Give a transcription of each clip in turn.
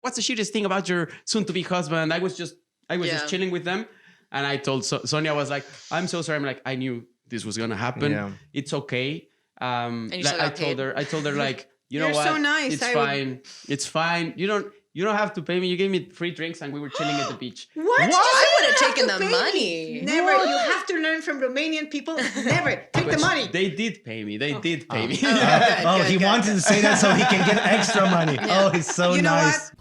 what's the shittiest thing about your soon-to-be husband? I was just chilling with them. And I told Sonia, was like, I'm so sorry. I'm like, I knew this was going to happen. Yeah. It's okay. And you I told her like, you know what? You're so nice. It's fine. It's fine. You don't have to pay me. You gave me free drinks and we were chilling at the beach. What? I would have taken the money. Never. What? You have to learn from Romanian people. Never. Take the money. They did pay me. They did pay me. He wanted to say that so he can get extra money. Yeah. Oh, he's so nice.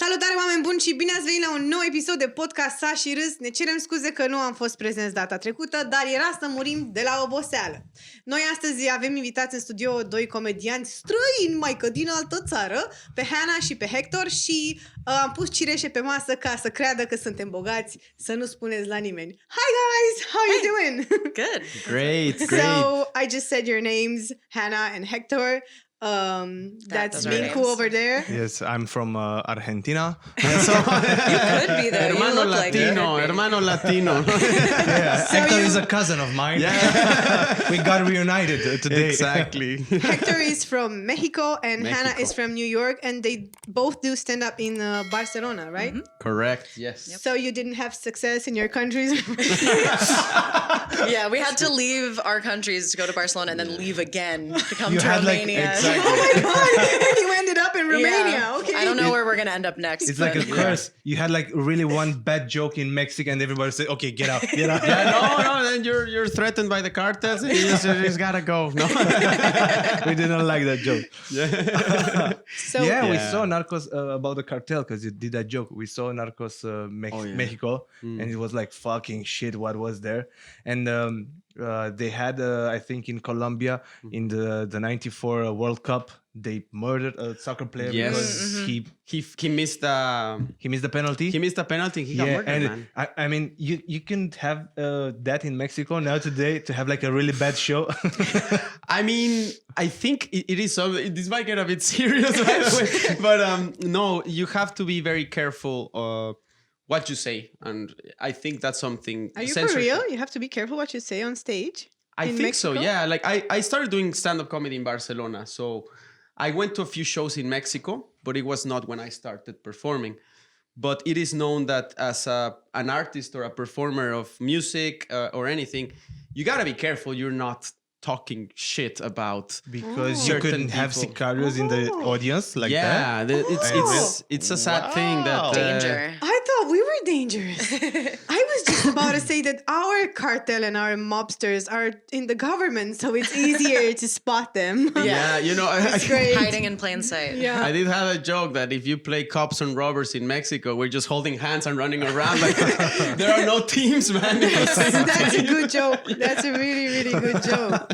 Salutare, oameni buni, și bine ați venit la un nou episod de podcast Sa și Râs. Ne cerem scuze că nu am fost prezenți data trecută, dar era să murim de la oboseală. Noi astăzi avem invitați în studio doi comedianți străini, maică, din altă țară, pe Hannah și pe Hector, și am pus cireșe pe masă ca să creadă că suntem bogați, să nu spuneți la nimeni. Hi guys, how you doing? Good. Great. So I just said your names, Hannah and Hector. That's Mincu over there. Yes, I'm from Argentina. So you could be there. Hermano Latino, hermano Latino. Yeah, so Hector is a cousin of mine. Yeah. We got reunited today. Exactly. Hector is from Mexico and Hannah is from New York, and they both do stand-up in Barcelona, right? Mm-hmm. Correct, yes. Yep. So you didn't have success in your countries? Yeah, we had to leave our countries to go to Barcelona and then leave again to come to Romania. Exactly. Oh my God! And you ended up in Romania. Yeah. Okay. I don't know where we're gonna end up next. It's like a curse. You had like really one bad joke in Mexico, and everybody said, "Okay, get out, get out." Yeah, no. Then you're threatened by the cartels, and you just gotta go. No, we didn't like that joke. Yeah. So we saw Narcos about the cartel because you did that joke. We saw Narcos Mexico, and it was like fucking shit. What was there? And they had, I think, in Colombia in the '94 World Cup, they murdered a soccer player because he missed the penalty. He missed the penalty. He got murdered, and man. I mean, you can have that in Mexico now today to have like a really bad show. I mean, I think it is so. This might get a bit serious, by the way, but no, you have to be very careful what you say, and I think that's something. Are you for real? You have to be careful what you say on stage? I think Mexico? So, yeah. Like I started doing stand-up comedy in Barcelona, so I went to a few shows in Mexico, but it was not when I started performing. But it is known that as an artist or a performer of music or anything, you gotta be careful you're not talking shit about, because you couldn't have sicarios in the audience like that. Yeah, it's a sad thing that danger. I thought we were dangerous. I was just about to say that our cartel and our mobsters are in the government, so it's easier to spot them. Yeah, you know, it's great. Hiding in plain sight. Yeah. I did have a joke that if you play cops and robbers in Mexico, we're just holding hands and running around. Like, there are no teams, man. That's a good joke. That's a really, really good joke.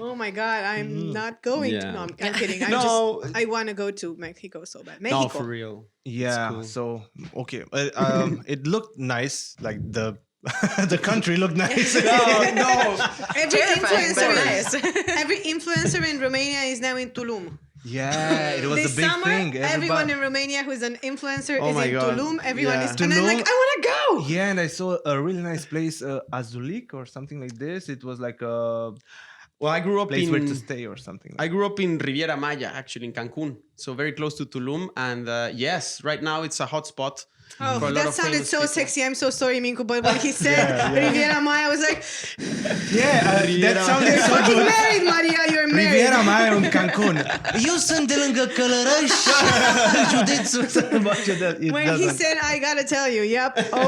Oh my God, I'm not going to. No, I'm kidding. I want to go to Mexico so bad. Mexico. No, for real. Yeah, cool. So, okay. It looked nice, like the country looked nice. No. Every influencer in Romania is now in Tulum. Yeah, it was a big thing. Everyone in Romania who's an influencer is in Tulum. Everyone is, Tulum, and I'm like, I want to go. Yeah, and I saw a really nice place, Azulik or something like this. It was like a I grew up place where to stay or something. I grew up in Riviera Maya, actually in Cancun, so very close to Tulum. And yes, right now it's a hot spot. Oh, that sounded so sexy. I'm so sorry, Mincu, but when he said Riviera Maya, I was like, that sounded so good. You're married, Maria, you're married. Riviera Maya în Cancun. Eu sunt de lângă Călăraș, județul. When he said, I gotta tell you,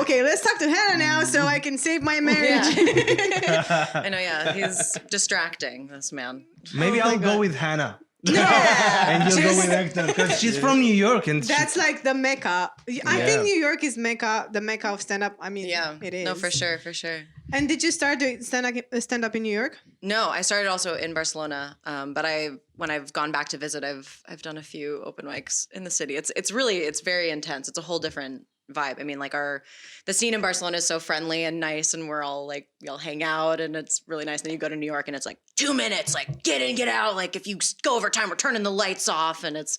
okay, let's talk to Hannah now so I can save my marriage. Yeah. I know, yeah, he's distracting, this man. Maybe I'll go with Hannah. Yeah. And you'll go with Hector because she's from New York, and that's like the Mecca. I think New York is the Mecca of stand-up. I mean, it is. No, for sure. And did you start doing stand-up in New York? No, I started also in Barcelona. But when I've gone back to visit, I've done a few open mics in the city. It's very intense. It's a whole different vibe. I mean, like the scene in Barcelona is so friendly and nice, and we're all like, we all hang out, and it's really nice. Then you go to New York, and it's like 2 minutes, like get in, get out. Like if you go over time, we're turning the lights off, and it's.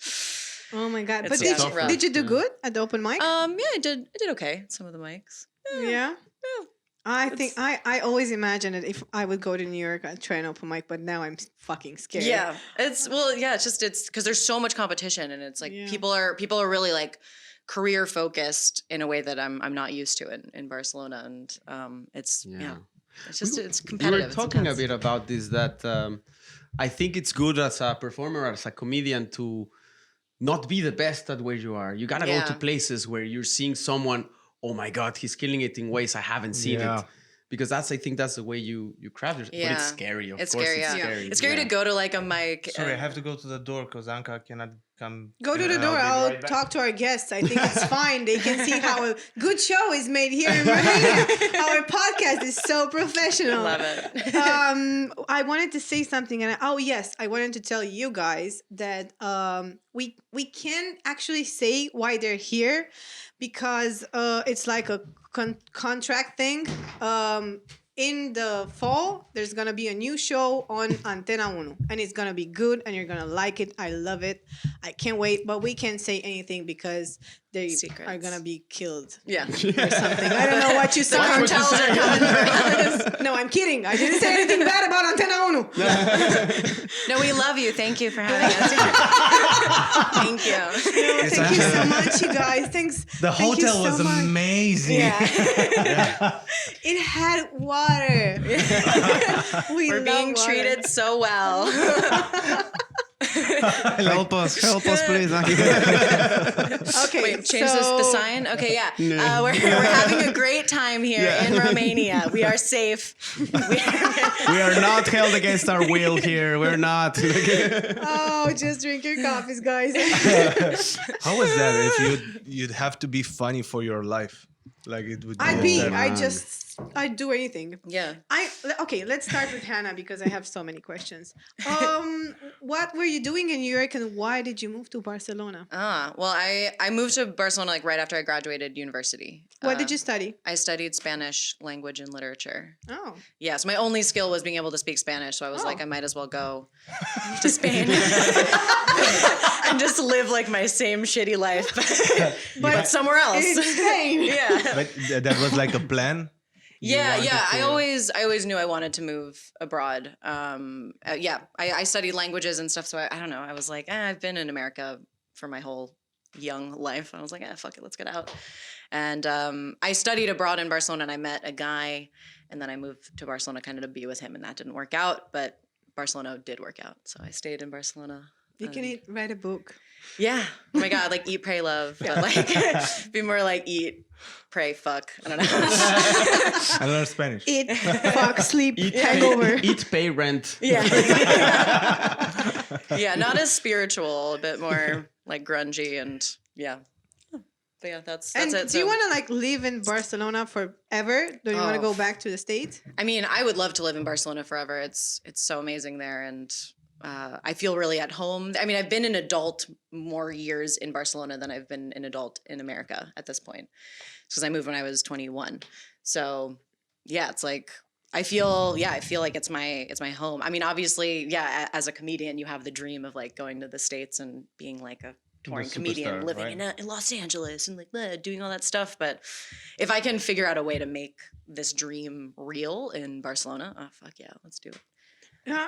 Oh my God! But did you do good at the open mic? Yeah, I did okay at some of the mics. Yeah. I think I always imagined it if I would go to New York, I'd try an open mic, but now I'm fucking scared. Yeah, it's because there's so much competition, and it's like Yeah. people are really like career focused in a way that I'm not used to in Barcelona, and it's it's We competitive. were it's talking a intense. bit about this, that I think it's good as a performer, as a comedian, to not be the best at where you are. You gotta go to Yeah. places where you're seeing someone, oh my God, he's killing it in ways I haven't seen Yeah. it. Because I think that's the way you craft yourself. But it's Yeah. scary, of It's course. scary, It's yeah. scary. It's scary to go to like a mic. Sorry, I and- have to go to the door because Anka cannot come. Go to the door. be I'll right back. talk to our guests. I think it's fine. They can see how a good show is made here in Romania. Our podcast is so professional. Love it. I wanted to say something, and I wanted to tell you guys that we can't actually say why they're here because it's like a contract thing. In the fall, there's gonna be a new show on Antena Uno, and it's gonna be good, and you're gonna like it. I love it. I can't wait, but we can't say anything because they Secrets. are gonna be killed Yeah. or something. I don't know what you saw. Watch what you say. No, I'm kidding. I didn't say anything bad about Antena Uno. No, we love you. Thank you for having us. Thank you. No, thank you so much, you guys. Thanks. The thank you hotel so was much. amazing. Yeah. It had water. We're love being water. treated so well. Help us, please. Okay, Wait, change the sign? Okay, yeah. We're having a great time here in Romania. We are safe. We are not held against our will here. We're not. Oh, just drink your coffees, guys. How was that? If you'd have to be funny for your life, like it would. I'd do anything. Yeah. Okay, let's start with Hannah because I have so many questions. What were you doing in New York and why did you move to Barcelona? Well, I moved to Barcelona like right after I graduated university. What did you study? I studied Spanish language and literature. Oh. Yeah, so my only skill was being able to speak Spanish. So I was Oh. like, I might as well go to Spain and just live like my same shitty life, but somewhere else. In Spain. Yeah. But that was like a plan. You wanted Yeah. to- I always knew I wanted to move abroad. I studied languages and stuff. So I don't know. I was like, I've been in America for my whole young life. I was like, fuck it, let's get out. And I studied abroad in Barcelona, and I met a guy, and then I moved to Barcelona kind of to be with him, and that didn't work out. But Barcelona did work out, so I stayed in Barcelona. You can write a book. Yeah. Oh my God, like eat, pray, love, but like be more like eat, pray, fuck. I don't know. I learned Spanish. Eat, fuck, sleep, hangover. Eat, pay, rent. Yeah. Yeah, not as spiritual, a bit more like grungy and yeah. But yeah, that's And it. do you want to like live in Barcelona forever? Do you want to Oh. go back to the States? I mean, I would love to live in Barcelona forever. It's so amazing there, and I feel really at home. I mean, I've been an adult more years in Barcelona than I've been an adult in America at this point, because I moved when I was 21. So yeah, it's like I feel like it's my home. I mean, obviously, yeah, as a comedian, you have the dream of like going to the States and being like a touring comedian, superstar, living right? in Los Angeles and like doing all that stuff. But if I can figure out a way to make this dream real in Barcelona, oh fuck yeah, let's do it.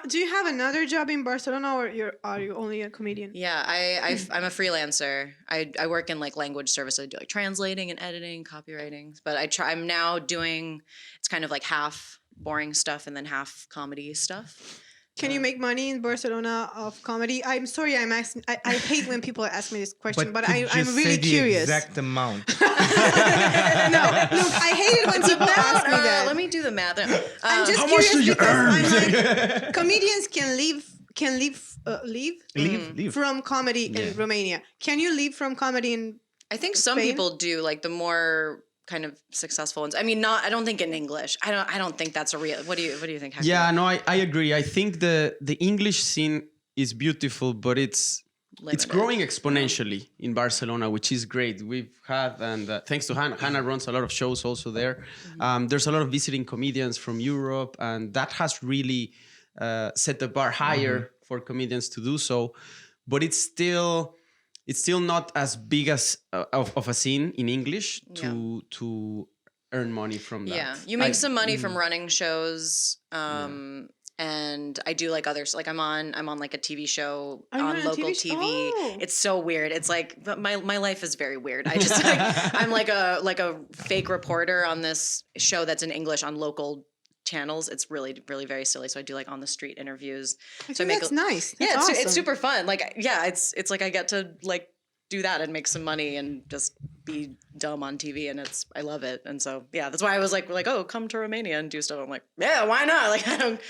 Do you have another job in Barcelona, or are you only a comedian? Yeah, I'm a freelancer. I work in like language service. I do like translating and editing, copywriting. But I'm now doing, it's kind of like half boring stuff and then half comedy stuff. Can you make money in Barcelona of comedy? I'm sorry, I'm asking. I hate when people ask me this question, but could I'm you really say the curious. exact amount. No, look, I hate it when people ask me that. Let me do the math. I'm just How much curious do you because earn? I'm like, comedians can Leave. from comedy in Romania. Can you leave from comedy in? I think some Spain? people do, like the more kind of successful ones. I mean, I don't think in English. I don't think that's a real. What do you think? Hector? Yeah, no, I agree. I think the English scene is beautiful, but it's Limited. growing exponentially in Barcelona, which is great. We've had, and thanks to Hannah, Hannah runs a lot of shows also there. There's a lot of visiting comedians from Europe, and that has really set the bar higher for comedians to do so. But it's still not as big as of a scene in English to earn money from that. Yeah, you make some money from running shows. And I do like others. Like I'm on like a TV show Are you on on a local TV show? TV. Oh. It's so weird. It's like my life is very weird. I just like I'm like a fake reporter on this show that's in English on local channels. It's really very silly. So I do like on the street interviews. So I make that's nice. That's yeah, awesome. it's super fun. Like yeah, it's like I get to like do that and make some money and just be dumb on TV, and I love it. And so yeah, that's why I was like oh, come to Romania and do stuff. I'm like, yeah, why not? Like I don't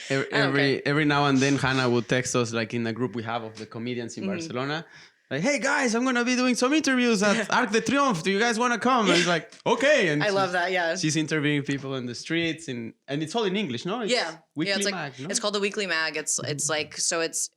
Every now and then Hannah would text us, like in a group we have of the comedians in Barcelona, like, hey guys, I'm gonna be doing some interviews at Arc de Triomphe. Do you guys want to come? And it's like, okay. And I love that. Yeah. she's interviewing people in the streets, and it's all in English, no? It's Weekly it's like Mag, no? it's called the Weekly Mag. It's like so it's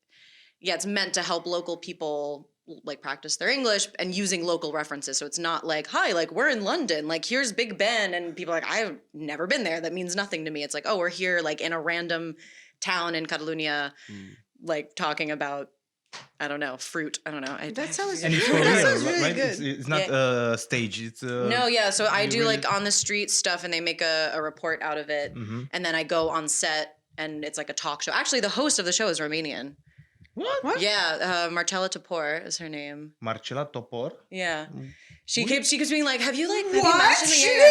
meant to help local people like practice their English and using local references. So it's not like, hi, like we're in London, like here's Big Ben, and people are like, I've never been there. That means nothing to me. It's like, oh, we're here like in a random town in Catalonia, like talking about, I don't know, fruit. I don't know. That sounds And it's for that real, sounds really right? good. It's not stage. It's No, yeah. So I do really- like on the street stuff, and they make a report out of it, and then I go on set, and it's like a talk show. Actually, the host of the show is Romanian. What? Yeah, Marcella Topor is her name. Marcela Topor. Yeah. She keeps being like, have you like What? imagined She the is?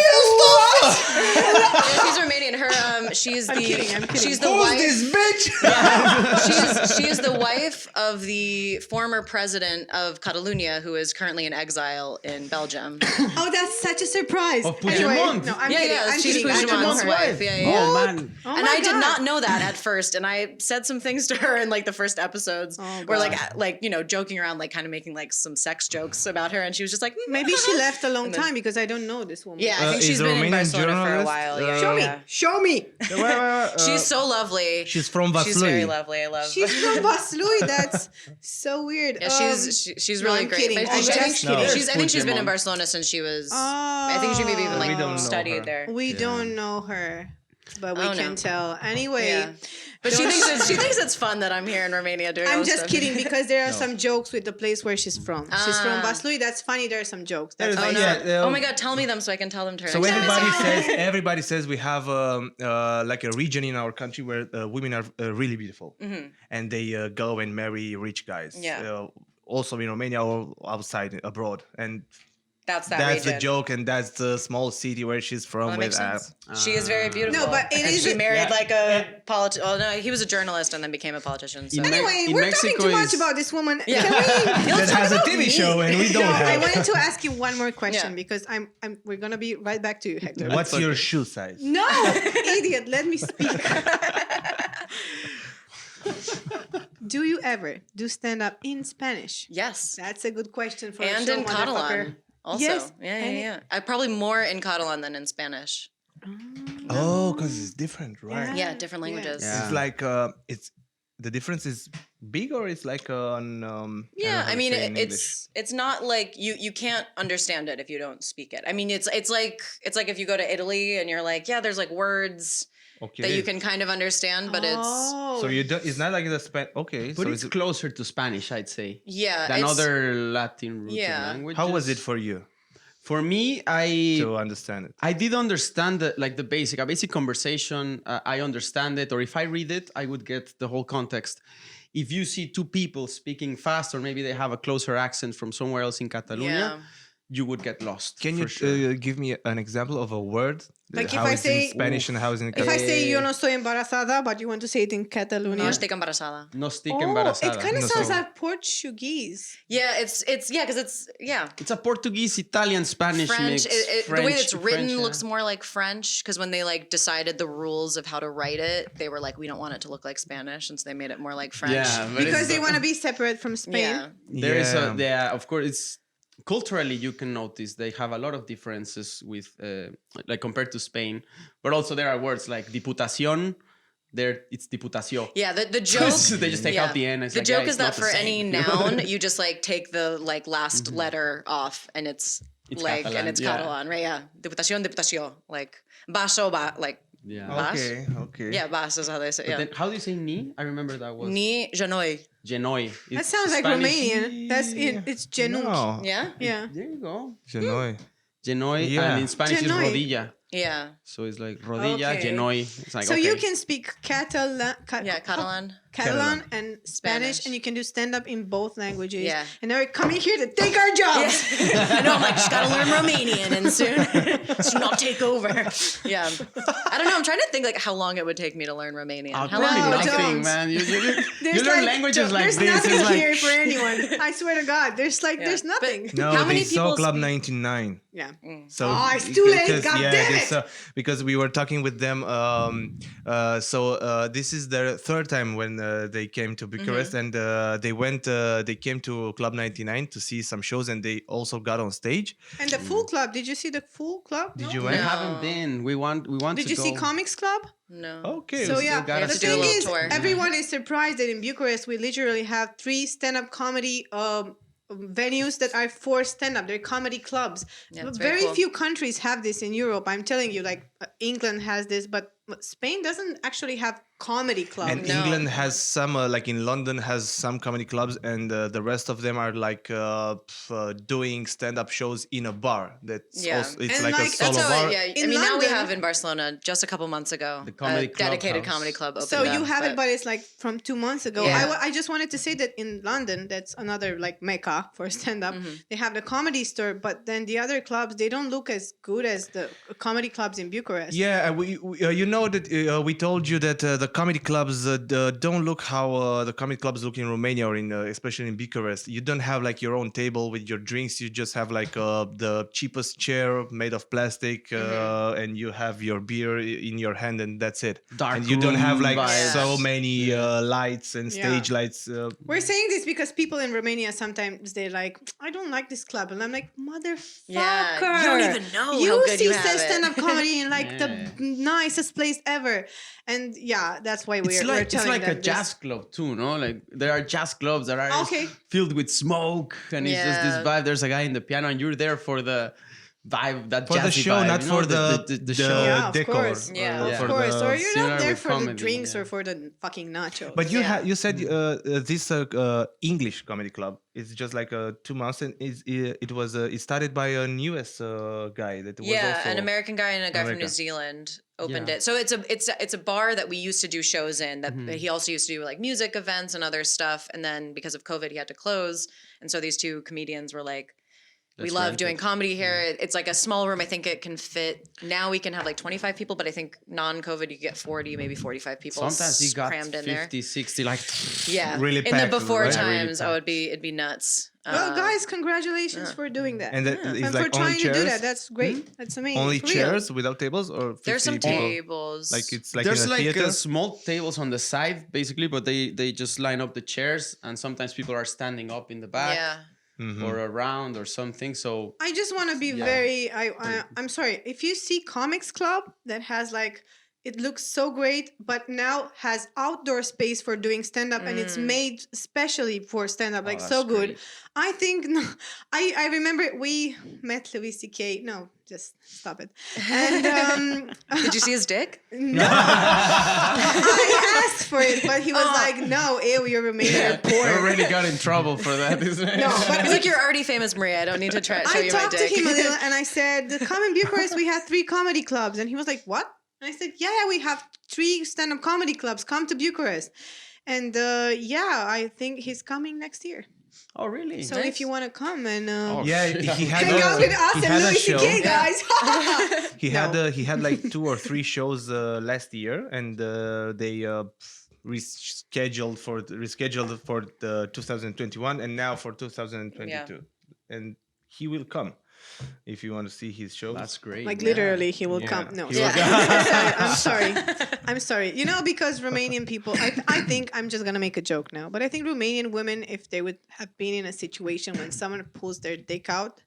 Yeah, she's Romanian. Her she's I'm the kidding, I'm kidding. she's the Who's wife. this bitch? She is the wife of the former president of Catalonia, who is currently in exile in Belgium. Oh, that's such a surprise. Of Anyway, Puigdemont. no, I'm yeah, kidding. yeah, I'm she's kidding. I don't Puigdemont's know her. wife. Yeah, yeah. Oh yeah. man. Oh And my I did God. not know that at first, and I said some things to her in like the first episodes, Oh, where God. like you know joking around, like kind of making like some sex jokes about her, and she was just like, Maybe she left a long And then- time because I don't know this woman. Yeah, I think is she's a been in Romanian Barcelona for a journalist, while. Yeah, Show me. yeah. Show me. She's so lovely. She's from She's very Vaslui. lovely. I love. She's from Vaslui. That's so weird. Yeah, she's no, really I'm great. kidding. But I'm I just think kidding. I think she's been in Puigdemont. Barcelona since she was. Oh. I think she maybe even We don't know like studied her. there. We don't know her, but we Oh, can no. tell. Anyway, Yeah. But she thinks it's fun that I'm here in Romania doing. all I'm this just stuff. kidding because there are some jokes with the place where she's from. She's from Ah. Vaslui. That's funny. There are some jokes. That's There why is- I Oh said- no! Oh my God! Tell me them so I can tell them to her. So next time. everybody says we have like a region in our country where women are really beautiful, and they go and marry rich guys. Yeah. Also in Romania or outside abroad, and That's that that's the region. joke, and that's the small city where she's from. Well, that makes sense. She is very beautiful. No, but it and is she a- married Yeah. like a politician. Oh no, he was a journalist and then became a politician. So. Anyway, In we're Mexico talking too much is- about this woman. Yeah. Can we? that has a TV show, and we don't No, I have. wanted to ask you one more question Yeah. because we're gonna be right back to you, Hector. What's your shoe size? No, idiot. Let me speak. Do you ever do stand up in Spanish? Yes, That's a good question for a and show, in motherfucker. Catalan also. Yes, Yeah. and- I probably more in Catalan than in Spanish. Oh, because it's different, right? Yeah, different languages. Yeah. It's like it's the difference is big, or it's like on. I don't know Yeah, how I to mean say in English. it's not like you can't understand it if you don't speak it. I mean it's like if you go to Italy and you're like, yeah, there's like words Okay. that you can kind of understand, but it's Oh. So you don't. It's not like the Okay. But so it's is it- closer to Spanish, I'd say, yeah, than it's, other Latin rooted Yeah. languages. How was it for you For me, to understand it? I did understand a basic conversation. I understand it, or if I read it, I would get the whole context. If you see two people speaking fast, or maybe they have a closer accent from somewhere else in Catalonia, Yeah. you would get lost. Can you for sure. give me an example of a word? Like if how I it's say- in Spanish and how it's in If I say yo Eh, no estoy embarazada, but you want to say it in Catalonia. no estoy embarazada. No stick Oh, embarazada. it kind of No, sounds so- like Portuguese. Yeah, it's because it's It's a Portuguese, Italian, Spanish French. mix. The way French- it's written French, looks more like French because when they like decided the rules of how to write it, they were like, we don't want it to look like Spanish, and so they made it more like French. Yeah, but Because it's- they want to be separate from Spain. Yeah. There is Yeah. of course, it's culturally you can notice they have a lot of differences with like compared to Spain, but also there are words like diputación. There it's diputación. Yeah, the joke. They just take yeah. out the N. It's The like, joke yeah, is it's that not the for same. any noun, you just like take the like last letter off, and it's like Catalan, and it's yeah. Catalan, right? Yeah, diputación, like baso, like Yeah. Bas? Okay. yeah, bas is how they say. But Yeah, then how do you say ni? I remember that was ni janoi. genoi. That It's sounds like Spanish. Romanian. That's it. It's genunchi. No. Yeah. Yeah. There you go. Genoi. Genoi, Yeah. and in Spanish Genoi. is rodilla. Yeah. So it's like rodilla, Okay. genoi. It's like So okay. you can speak Catalan, Catalan. Catalan and Spanish, Spanish. and you can do stand-up in both languages. Yeah. And now we're coming here to take our jobs. I know. I'm like, just gotta learn Romanian, and soon to not take over. Yeah. I don't know. I'm trying to think like how long it would take me to learn Romanian. How long? No, would it take? don't. nothing, man. You There's learn languages like there's this. nothing It's like here for anyone. I swear to God, there's like Yeah. there's nothing. But- No, How they many saw people Club speak- 99. Yeah. So Oh, it's too late, because- God yeah, damn they it. saw- because we were talking with them. This is their third time when they came to Bucharest, and they came to Club 99 to see some shows, and they also got on stage. And the full club. Did you see the full club? Did No? you we went? haven't been. We want Did to you go. see Comics Club? No. Okay. So still yeah, gotta the do a thing little is, tour. everyone is surprised that in Bucharest we literally have 3 stand-up comedy venues that are for stand-up. They're comedy clubs. Yeah, it's Very very cool. few countries have this in Europe. I'm telling you, like England has this, but Spain doesn't actually have comedy clubs. And No. England has some, like in London, has some comedy clubs, and the rest of them are like doing stand-up shows in a bar. That's Yeah. also, it's And like, like, a that's solo That's how. bar. Yeah. In I mean, now we London- have in Barcelona just a couple months ago The comedy a dedicated clubhouse. comedy club opened So you up, have it, but it's like from 2 months ago. Yeah. I just wanted to say that in London, that's another like mecca for stand-up. Mm-hmm. They have the comedy store, but then the other clubs, they don't look as good as the comedy clubs in Bucharest. Yeah, you know that we told you that the comedy clubs don't look how the comedy clubs look in Romania or in especially in Bucharest. You don't have like your own table with your drinks. You just have like the cheapest chair made of plastic, and you have your beer in your hand, and that's it. Dark and you don't have room like vibes. so many lights and Yeah. stage lights. We're saying this because people in Romania sometimes they're like, I don't like this club, and I'm like, motherfucker, Yeah, you don't even know You how good see you have it." stand-up comedy in like Yeah. the nicest place ever, and yeah, that's why we're It's telling like a them this. jazz club too, no? Like there are jazz clubs that are Okay. filled with smoke, and it's just this Yeah. vibe. There's a guy in the piano, and you're there for the vibe, that For the jazzy show, vibe, not you know? for the show. Yeah, of decor. course. Yeah. Of for course, the- or you're similar not there with for the comedy, drinks yeah. or for the fucking nachos. But Yeah. you said this English comedy club is just like 2 months, and it started by an US guy that was Yeah, also an American guy and a guy from New American. Zealand opened Yeah. it. So it's a bar that we used to do shows in. That he also used to do like music events and other stuff. And then because of COVID, he had to close. And so these two comedians were like, we Let's love rent doing it. comedy here. It's like a small room. I think it can fit. Now we can have like 25 people, but I think non-COVID you get 40, maybe 45 people Sometimes you got crammed in 50, 60, like there. Yeah, really in packed, the before right? times, Really it'd be nuts. Well, guys, congratulations for doing that. And that and is for like only trying to do chairs? that. That's great. That's amazing. Only For real. chairs without tables, or 50 there's some people? tables. Like it's like there's in a like theater. small tables on the side, basically, but they just line up the chairs, and sometimes people are standing up in the back yeah. or around or something. So I just want to be Yeah. I'm sorry. If you see Comics Club that has like, it looks so great, but now has outdoor space for doing stand up, and it's made specially for stand up, like so that's good. great. I think I remember we met Louis C.K. No, just stop it. And Did you see his dick? no, I asked for it, but he was like, "No, ew, you're Romanian I porn." already got in trouble for that. No, but He's like, you're already famous, Maria. I don't need to try show I you my talked to dick. him a little, and I said, "Come in Bucharest. We have 3 comedy clubs." And he was like, "What?" And I said, "Yeah, we have 3 stand-up comedy clubs. Come to Bucharest." And yeah, I think he's coming next year. Oh, really? So if you want to come and Yeah, he had hang out with us he and had a Louis show. C.K. guys. He had like 2 or 3 shows last year, and they rescheduled for the 2021, and now for 2022, and he will come if you want to see his shows. That's great. Like man. literally, he will come. No, He will I'm sorry. I'm sorry. You know, because Romanian people, I think I'm just gonna make a joke now, but I think Romanian women, if they would have been in a situation when someone pulls their dick out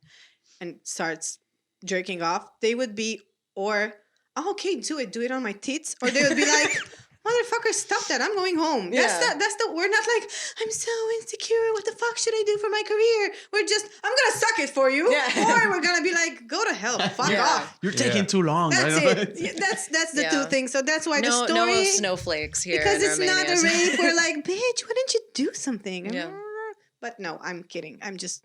and starts jerking off, they would be, or oh, okay, do it on my tits, or they would be like, motherfucker, stop that! I'm going home. That's the. We're not like, I'm so insecure. What the fuck should I do for my career? We're just, I'm gonna suck it for you, or we're gonna be like, go to hell, fuck off. You're taking too long. That's right? it. Yeah, that's the Yeah. 2 things. So that's why the No story, snowflakes here. because in it's not a Romania. rape. We're like, bitch, why didn't you do something? Yeah. But no, I'm kidding. I'm just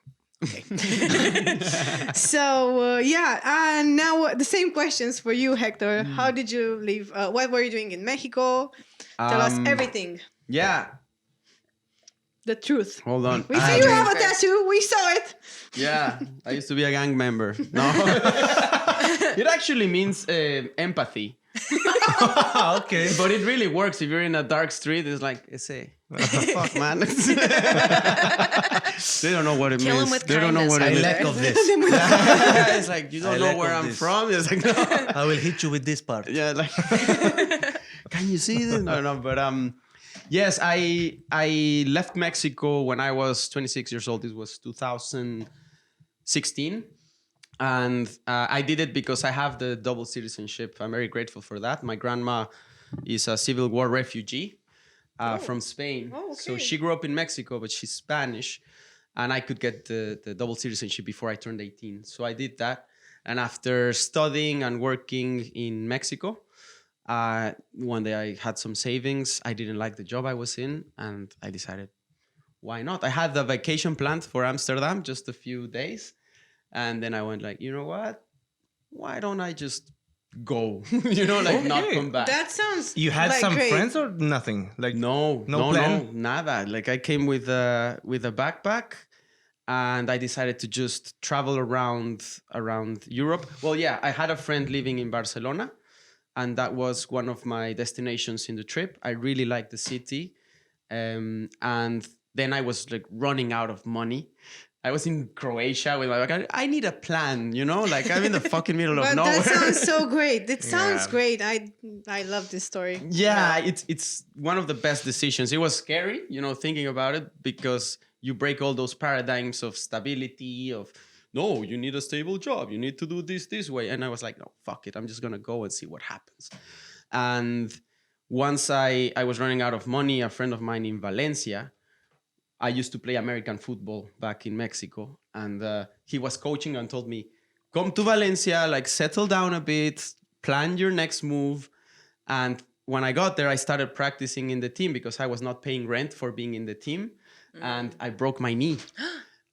So and now the same questions for you, Hector. How did you leave? What were you doing in Mexico? Tell us everything. Yeah. The truth. Hold on. We see you have a tattoo. We saw it. Yeah, I used to be a gang member. No, it actually means empathy. Okay. But it really works. If you're in a dark street, it's like, what the fuck, man? They don't know what it Kill 'em means. with They don't know what it kindness, means. I lack of this. It's like, you don't I know lack where of I'm this. from. It's like, no. I will hit you with this part. Yeah, like, can you see this? No, but yes, I left Mexico when I was 26 years old. This was 2016. And I did it because I have the double citizenship. I'm very grateful for that. My grandma is a Civil War refugee from Spain. Oh, So okay. she grew up in Mexico, but she's Spanish. And I could get the double citizenship before I turned 18. So I did that. And after studying and working in Mexico, one day I had some savings. I didn't like the job I was in. And I decided, why not? I had the vacation planned for Amsterdam, just a few days. And then I went like, you know what? Why don't I just go? Not come back. That sounds. You had like some great. friends or nothing? Like No plan? nada. Like I came with a backpack, and I decided to just travel around Europe. Well, yeah, I had a friend living in Barcelona, and that was one of my destinations in the trip. I really liked the city, and then I was like running out of money. I was in Croatia with my like, I need a plan, like I'm in the fucking middle of But nowhere. that sounds so great. It sounds Yeah. great. I love this story. Yeah, it's one of the best decisions. It was scary, thinking about it, because you break all those paradigms of stability, of no, you need a stable job, you need to do this way. And I was like, no, fuck it, I'm just gonna go and see what happens. And once I was running out of money, a friend of mine in Valencia, I used to play American football back in Mexico, and he was coaching and told me, come to Valencia, like settle down a bit, plan your next move. And when I got there, I started practicing in the team because I was not paying rent for being in the team. And I broke my knee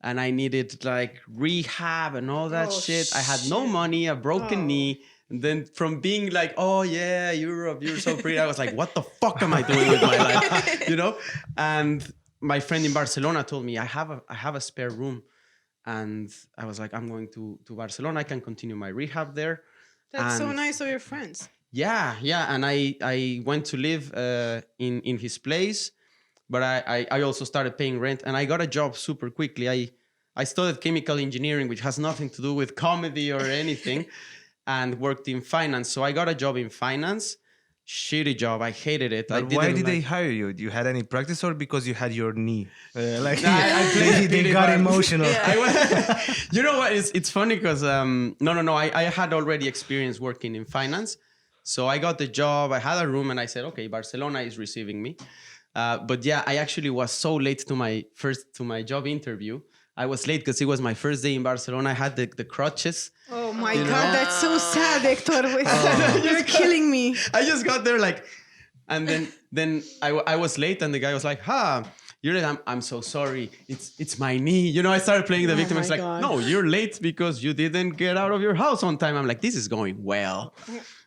and I needed like rehab and all that shit. I had no money, a broken knee. And then from being like, oh yeah, Europe, you're so pretty, I was like, what the fuck am I doing with my life? And my friend in Barcelona told me, I have a spare room. And I was like, I'm going to Barcelona. I can continue my rehab there. That's so And nice of your friends. Yeah. And I went to live in his place, but I also started paying rent, and I got a job super quickly. I studied chemical engineering, which has nothing to do with comedy or anything, and worked in finance. So I got a job in finance. Shitty job. I hated it. But why did they hire you? Do you had any practice or because you had your knee? I played they really got hard. emotional. You know what? It's funny because no. I had already experience working in finance, so I got the job. I had a room, and I said, okay, Barcelona is receiving me. But yeah, I actually was so late to my job interview. I was late because it was my first day in Barcelona. I had the crutches. Oh my God, that's so sad, Hector. You're killing me. I just got there and then I was late, and the guy was like, you're late. I'm so sorry. It's my knee. I started playing the victim. my It's like, God. no, you're late because you didn't get out of your house on time. I'm like, this is going well.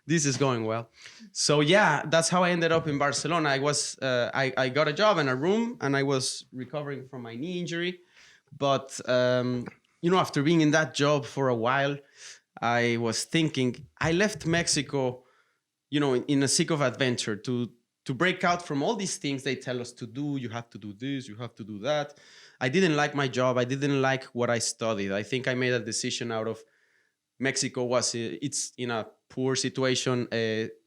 This is going well. So yeah, that's how I ended up in Barcelona. I got a job and a room, and I was recovering from my knee injury. But after being in that job for a while, I was thinking, I left Mexico, in a seek of adventure to break out from all these things they tell us to do. You have to do this, you have to do that. I didn't like my job. I didn't like what I studied. I think I made a decision out of Mexico it's in a poor situation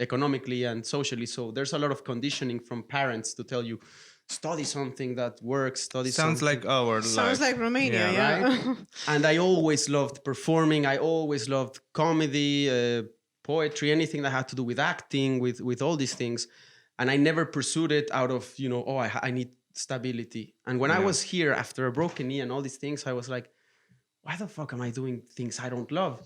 economically and socially. So there's a lot of conditioning from parents to tell you, study something that works. Sounds something. like our life. Sounds like Romania, yeah. Right? And I always loved performing. I always loved comedy, poetry, anything that had to do with acting, with all these things. And I never pursued it out of, I need stability. And when I was here after a broken knee and all these things, I was like, why the fuck am I doing things I don't love?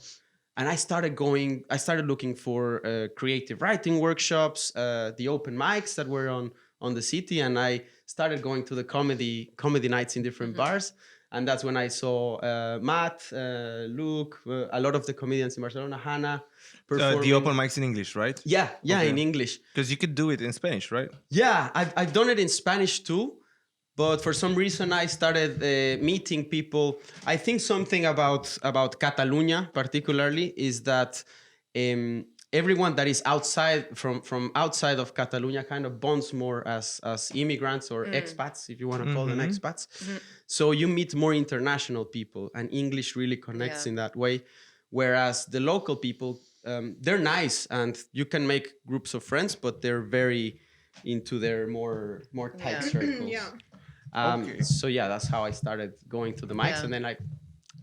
And I started looking for creative writing workshops, the open mics that were on the city. And I started going to the comedy nights in different bars. And that's when I saw Matt, Luke, a lot of the comedians in Barcelona, Hannah performing. The open mics in English, right? Yeah, Okay. in English. Because you could do it in Spanish, right? Yeah, I've done it in Spanish too, but for some reason I started meeting people. I think something about Catalunya particularly is that everyone that is outside from outside of Catalunya kind of bonds more as immigrants or expats, if you want to call them expats. So you meet more international people, and English really connects in that way. Whereas the local people, they're nice and you can make groups of friends, but they're very into their more tight circles. So yeah, that's how I started going to the mics, and then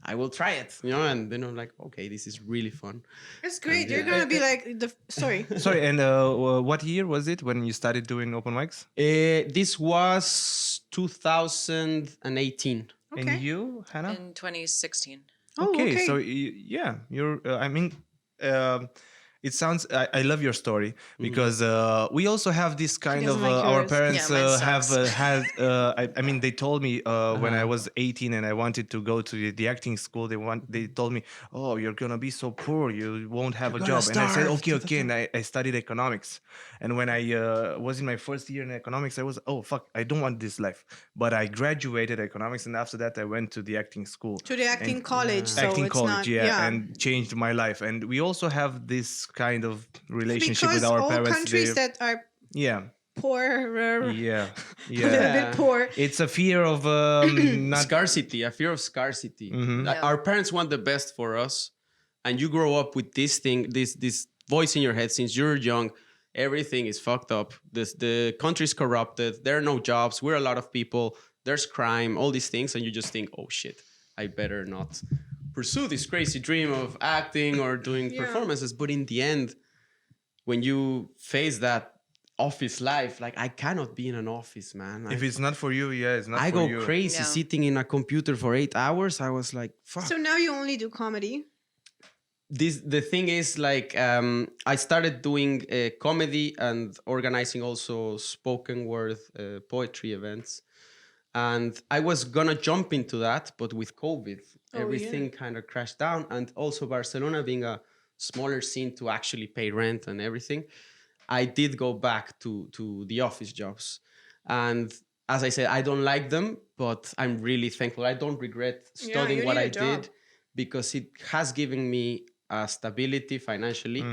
I will try it, and then I'm like, okay, this is really fun. It's great. You're gonna be like sorry. Sorry, and what year was it when you started doing open mics? This was 2018. And you, Hannah? In 2016. Okay, so yeah, you're. I mean, it sounds. I love your story because we also have this kind of. doesn't like Our yours. parents Yeah, mine have sucks. had. I mean, they told me when I was 18 and I wanted to go to the acting school. They told me, "Oh, you're gonna be so poor. You won't have a job." And I said, "Okay, okay." And I studied economics. And when I was in my first year in economics, I was, "Oh fuck, I don't want this life." But I graduated economics, and after that, I went to the acting school. To the acting college, so Acting it's college, not, and changed my life. And we also have this kind of relationship because with our all parents. countries They're- that are yeah, poorer, yeah, a little yeah. bit poor. It's a fear of not. Scarcity, a fear of scarcity. Like, our parents want the best for us, and you grow up with this thing, this voice in your head since you're young. Everything is fucked up. The country's corrupted. There are no jobs. We're a lot of people. There's crime. All these things, and you just think, oh shit, I better not pursue this crazy dream of acting or doing performances. But in the end, when you face that office life, like, I cannot be in an office, man. If it's not for you, yeah, it's not I for go you. crazy Yeah. sitting in a computer for 8 hours. I was like, fuck. So now you only do comedy. The thing is, like, I started doing comedy and organizing also spoken word poetry events, and I was gonna jump into that, but with COVID, everything kind of crashed down, and also Barcelona being a smaller scene to actually pay rent and everything, I did go back to the office jobs. And as I said, I don't like them, but I'm really thankful. I don't regret studying you what need I a job. did, because it has given me stability financially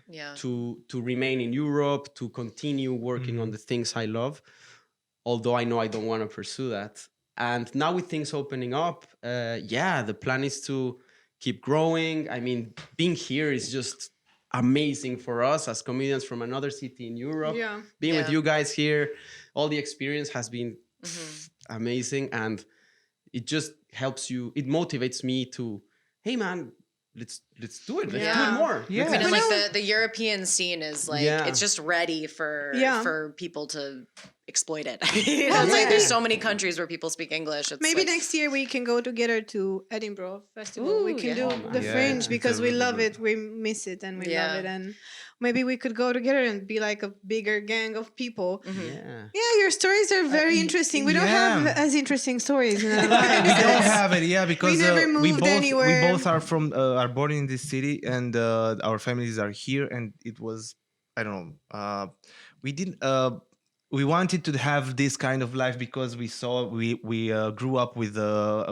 Yeah. to remain in Europe, to continue working on the things I love, although I know I don't want to pursue that. And now with things opening up, the plan is to keep growing. I mean, being here is just amazing for us as comedians from another city in Europe. Yeah. Being with Yeah. you guys here, all the experience has been amazing, and it just helps you. It motivates me to, hey man, let's do it. Let's do Yeah. it more. Yeah. I mean, You like know- the European scene is like Yeah. it's just ready for Yeah. people to exploit it. It's like there's so many countries where people speak English. It's Maybe like, next year we can go together to Edinburgh Festival. we Ooh, can yeah. do Oh, man. the Yeah, Fringe it's because a we really love good- it. We miss it and we Yeah. love it. And maybe we could go together and be like a bigger gang of people. Yeah. Yeah, your stories are very interesting. We don't yeah. have as interesting stories in our We lives. don't have it, yeah, because never moved anywhere. we both are from are born in this city, and our families are here, and it was, I don't know, we didn't. We wanted to have this kind of life because we grew up with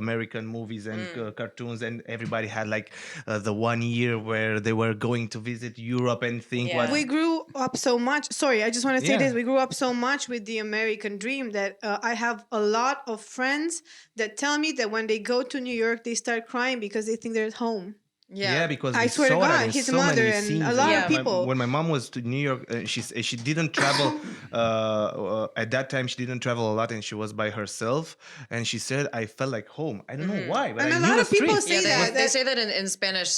American movies and cartoons, and everybody had like the 1 year where they were going to visit Europe and think Yeah. what We grew up so much. Sorry, I just want to say Yeah. this. We grew up so much with the American dream that I have a lot of friends that tell me that when they go to New York, they start crying because they think they're at home. Yeah, because I we swear to saw that God, in his so many mother and a scenes. lot of My- people. when my mom was to New York, she didn't travel. At that time, she didn't travel a lot, and she was by herself. And she said, "I felt like home. I don't know why, but And I a knew lot the of people streets." say yeah, that. they say that in Spanish,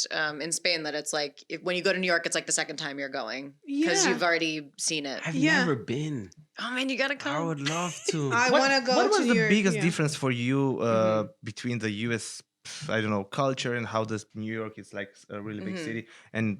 in Spain, that it's like when you go to New York, it's like the second time you're going because Yeah. you've already seen it. I've Yeah. never been. Oh man, you gotta I come. would love to. I What- want to go What was to the New York. biggest yeah. difference for you between the U.S. I don't know, culture and how does New York is like a really big city, and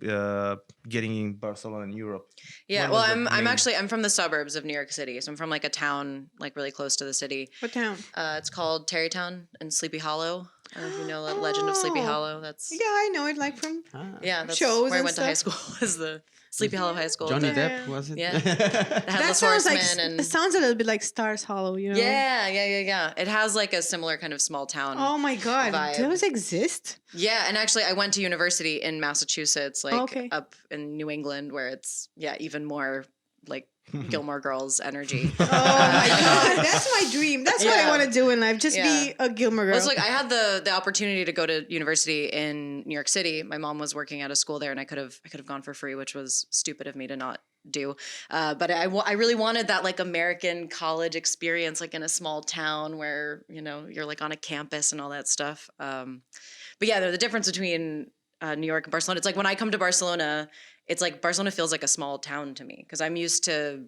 getting in Barcelona and Europe. Yeah, What well, was the main- I'm from the suburbs of New York City, so I'm from like a town like really close to the city. What town? It's called Tarrytown in Sleepy Hollow. I don't know if you know the legend of Sleepy Oh. Hollow. That's Yeah, I know it, like from yeah, that's shows where I and went to high stuff. school. Is the Sleepy Hollow High School? Johnny The- Depp, was it? Yeah. The That Headless sounds like Horseman and it sounds a little bit like Stars Hollow, you know? yeah. It has like a similar kind of small town. Oh my god, vibe. those exist? Yeah, and actually, I went to university in Massachusetts, like Okay. up in New England, where it's even more like Gilmore Girls energy. Oh my god, that's my dream. That's what I Yeah. want to do in life. Just be a Gilmore Girl. Well, it's like I had the opportunity to go to university in New York City. My mom was working at a school there, and I could have gone for free, which was stupid of me to not do. But I really wanted that like American college experience, like in a small town where you're like on a campus and all that stuff. But yeah, the difference between New York and Barcelona. It's like when I come to Barcelona, it's like Barcelona feels like a small town to me because I'm used to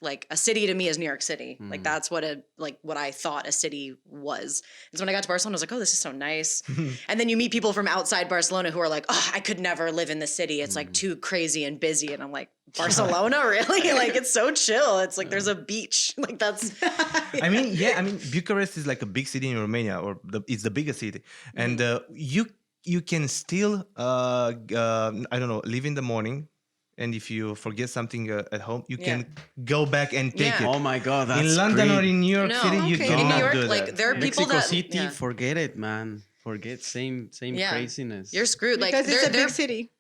like a city to me is New York City. Like that's what I thought a city was. And so when I got to Barcelona, I was like, oh, this is so nice. And then you meet people from outside Barcelona who are like, oh, I could never live in the city. It's like too crazy and busy. And I'm like, Barcelona, really? Like it's so chill. It's like there's a beach. Like that's I mean, Bucharest is like a big city in Romania, or it's the biggest city, and you can still I don't know, leave in the morning, and if you forget something at home, you can go back and take Yeah. it. Oh my god, that's In London great. or in New York No, City, you okay. cannot in New York, do like that. there are people Mexico that City, forget it, man. Forget same Yeah. craziness. You're screwed. Like because it's a they're big city.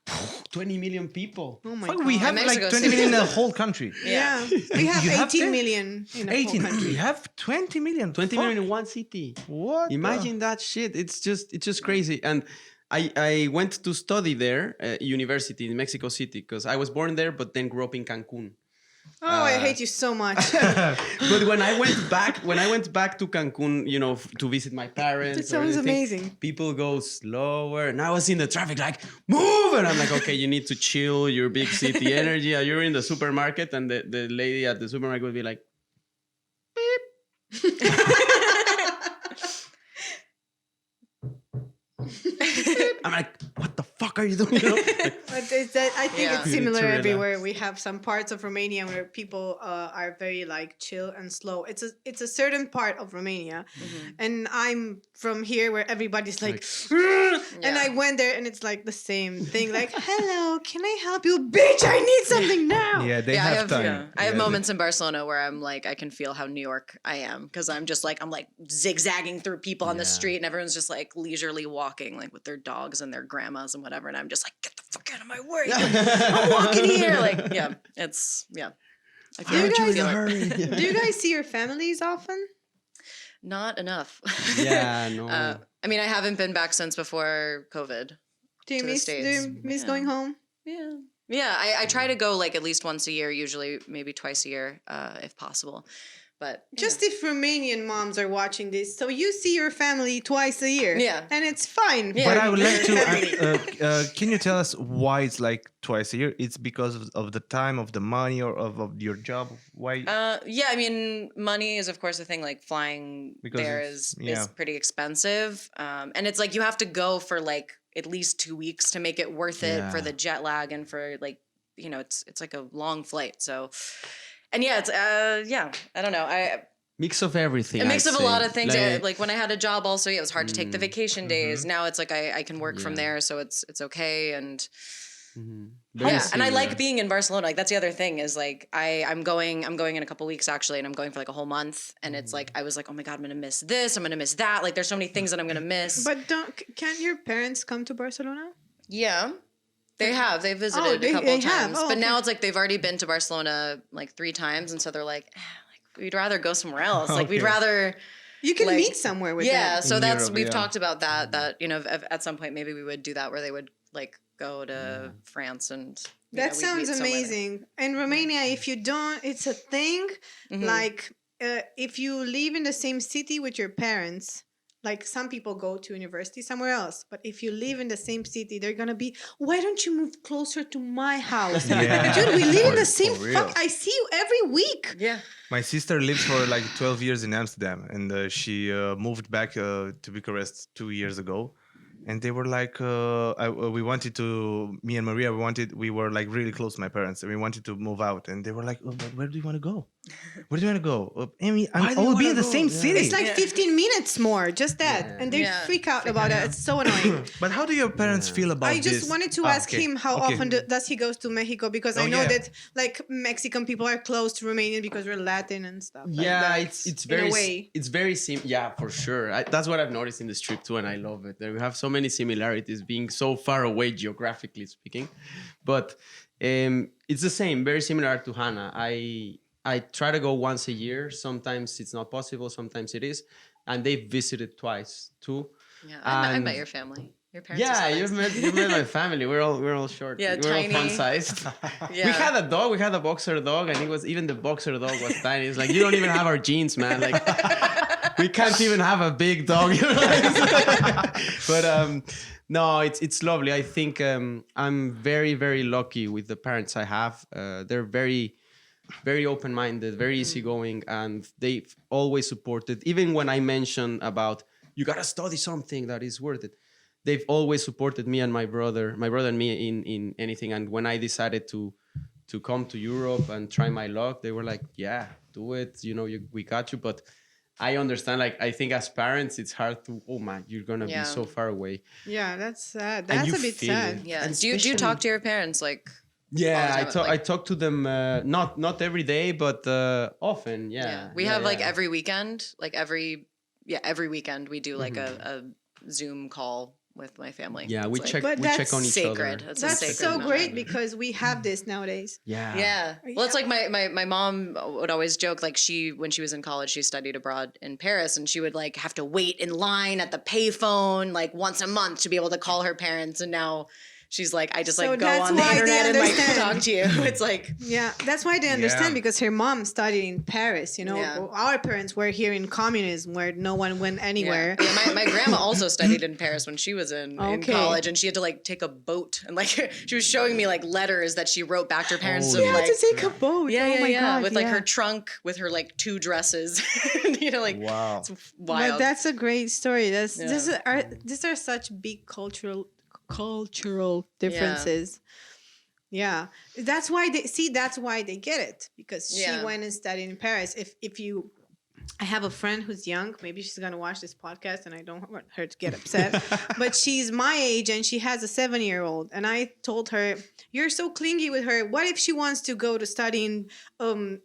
20 million people. Oh my Fuck, god. we have like Mexico 20 City. million in the whole country. Yeah. We have You have 18 10? million in a 18. whole country. We have 20 million. 20 Fuck. million in one city. What? Imagine that shit. It's just crazy. And I went to study there at university in Mexico City because I was born there, but then grew up in Cancun. Oh, I hate you so much. But when I went back to Cancun, to visit my parents. That or sounds anything, amazing. People go slower, and I was in the traffic like, move, and I'm like, okay, you need to chill your big city energy. You're in the supermarket, and the lady at the supermarket would be like, beep. I'm like, what the fuck are you doing? But I think Yeah. it's You need similar to relax. everywhere. We have some parts of Romania where people are very like chill and slow. It's a certain part of Romania, and I'm from here where everybody's like, and I went there and it's like the same thing. Like, hello, can I help you, bitch? I need something now. Yeah, they I have have time. I have Yeah, moments in Barcelona where I'm like I can feel how New York I am because I'm like zigzagging through people on the Yeah. street and everyone's just like leisurely walking like with their dogs and their grandmas and whatever and I'm just like get the fuck out of my way. I'm walking here like it's I Do you guys- feel it. Do you guys see your families often? Not enough. Yeah, no. I mean I haven't been back since before COVID. Do you To the miss? Do States. you miss Yeah. going home? Yeah, I try to go like at least once a year, usually maybe twice a year, if possible. But Just if Romanian moms are watching this, so you see your family twice a year. Yeah. And it's fine. Yeah. But I would like to. Family. Can you tell us why it's like twice a year? It's because of the time, of the money, or of your job? Why? yeah, I mean, money is of course a thing. Like flying Because there it's- is pretty expensive, and it's like you have to go for like at least 2 weeks to make it worth it for Yeah. the jet lag and for like it's like a long flight. So, and yeah, it's I don't know. Mix of everything. A mix I'd of a say. lot of things. Like when I had a job, also, it was hard to take the vacation days. Now it's like I can work from Yeah. there, so it's okay. And Very and I like similar. being in Barcelona. Like that's the other thing is like I'm going in a couple weeks actually, and I'm going for like a whole month. And it's like I was like, oh my god, I'm gonna miss this. I'm gonna miss that. Like there's so many things that I'm gonna miss. But can't your parents come to Barcelona? Yeah. They visited a couple they of have. times. Oh, but okay. now it's like they've already been to Barcelona like 3 times. And so they're like we'd rather go somewhere else. Like we'd Okay. rather You can like- meet somewhere with yeah, them. so In that's Europe, we've yeah. talked about that at some point maybe we would do that where they would like go to France and That we'd sounds meet somewhere there. amazing. In Romania, if you don't, it's a thing. Mhm. Like, if you live in the same city with your parents, like some people go to university somewhere else, but if you live in the same city, they're gonna be, why don't you move closer to my house? Yeah. Dude, we live in the For same real. fuck. I see you every week. Yeah. My sister lived for like 12 years in Amsterdam, and she moved back to Bucharest 2 years ago. and they were like, we wanted to, me and Maria, we were like really close to my parents, and we wanted to move out, and they were like, oh, but where do you want to go? Where do you want to go? Amy, I will be in the same city. It's like 15 minutes more, just that. And they freak out about it. It's so annoying. But how do your parents feel about I this? just wanted to ask him how often does he goes to Mexico, because I know that like Mexican people are close to Romanian because we're Latin and stuff. Yeah, like that, it's very in a way. it's very yeah, for sure. That's what I've noticed in this trip too, and I love it. We have so many similarities, being so far away geographically speaking, but it's the same, very similar to Hannah. I try to go once a year. Sometimes it's not possible, sometimes it is, and they've visited twice too. Yeah, I met your family. Your parents. Yeah, are so nice. you've met my family. We're all short. Yeah, we're tiny. all fun sized. Yeah. We had a dog. We had a boxer dog, and it was even the boxer dog was tiny. It's like, you don't even have our genes, man. Like, we can't even have a big dog. But no, it's lovely. I think I'm very, very lucky with the parents I have. They're very, very open-minded, very easygoing, and they've always supported. Even when I mention about, you gotta study something that is worth it, they've always supported me and my brother and me in anything. And when I decided to come to Europe and try my luck, they were like, yeah, do it. You know, we got you. But I understand, like, I think as parents, it's hard to, oh man, you're going to be so far away. Yeah, that's sad. That's a bit sad. It. Yeah. Do you talk to your parents like? Yeah, I talk to them not every day, but often. Yeah. We have like every weekend, every weekend we do like a Zoom call with my family. Yeah, we It's check But we check on each sacred. other. It's That's a sacred so moment. great because we have this nowadays. Yeah. Yeah. Well, it's like my mom would always joke, like when she was in college, she studied abroad in Paris, and she would like have to wait in line at the payphone like once a month to be able to call her parents. And now she's like, I just So like go that's on the why they internet and like understand. talk to you. It's like, Yeah, that's why they understand, Yeah. because her mom studied in Paris. You know, Yeah. our parents were here in communism where no one went anywhere. Yeah, my grandma also studied in Paris when she was in Okay. college, and she had to like take a boat, and like she was showing me like letters that she wrote back to her parents. Oh, of, You had like, to take a boat. yeah, oh my God, with like yeah. her trunk with her like 2 dresses. You know, like Wow. it's wild. But that's a great story. Yeah. These are such big cultural differences. Yeah. That's why they get it, because she Yeah. went and studied in Paris. If you I have a friend who's young, maybe she's going to watch this podcast and I don't want her to get upset, but she's my age and she has a 7-year-old, and I told her, you're so clingy with her. What if she wants to go to study in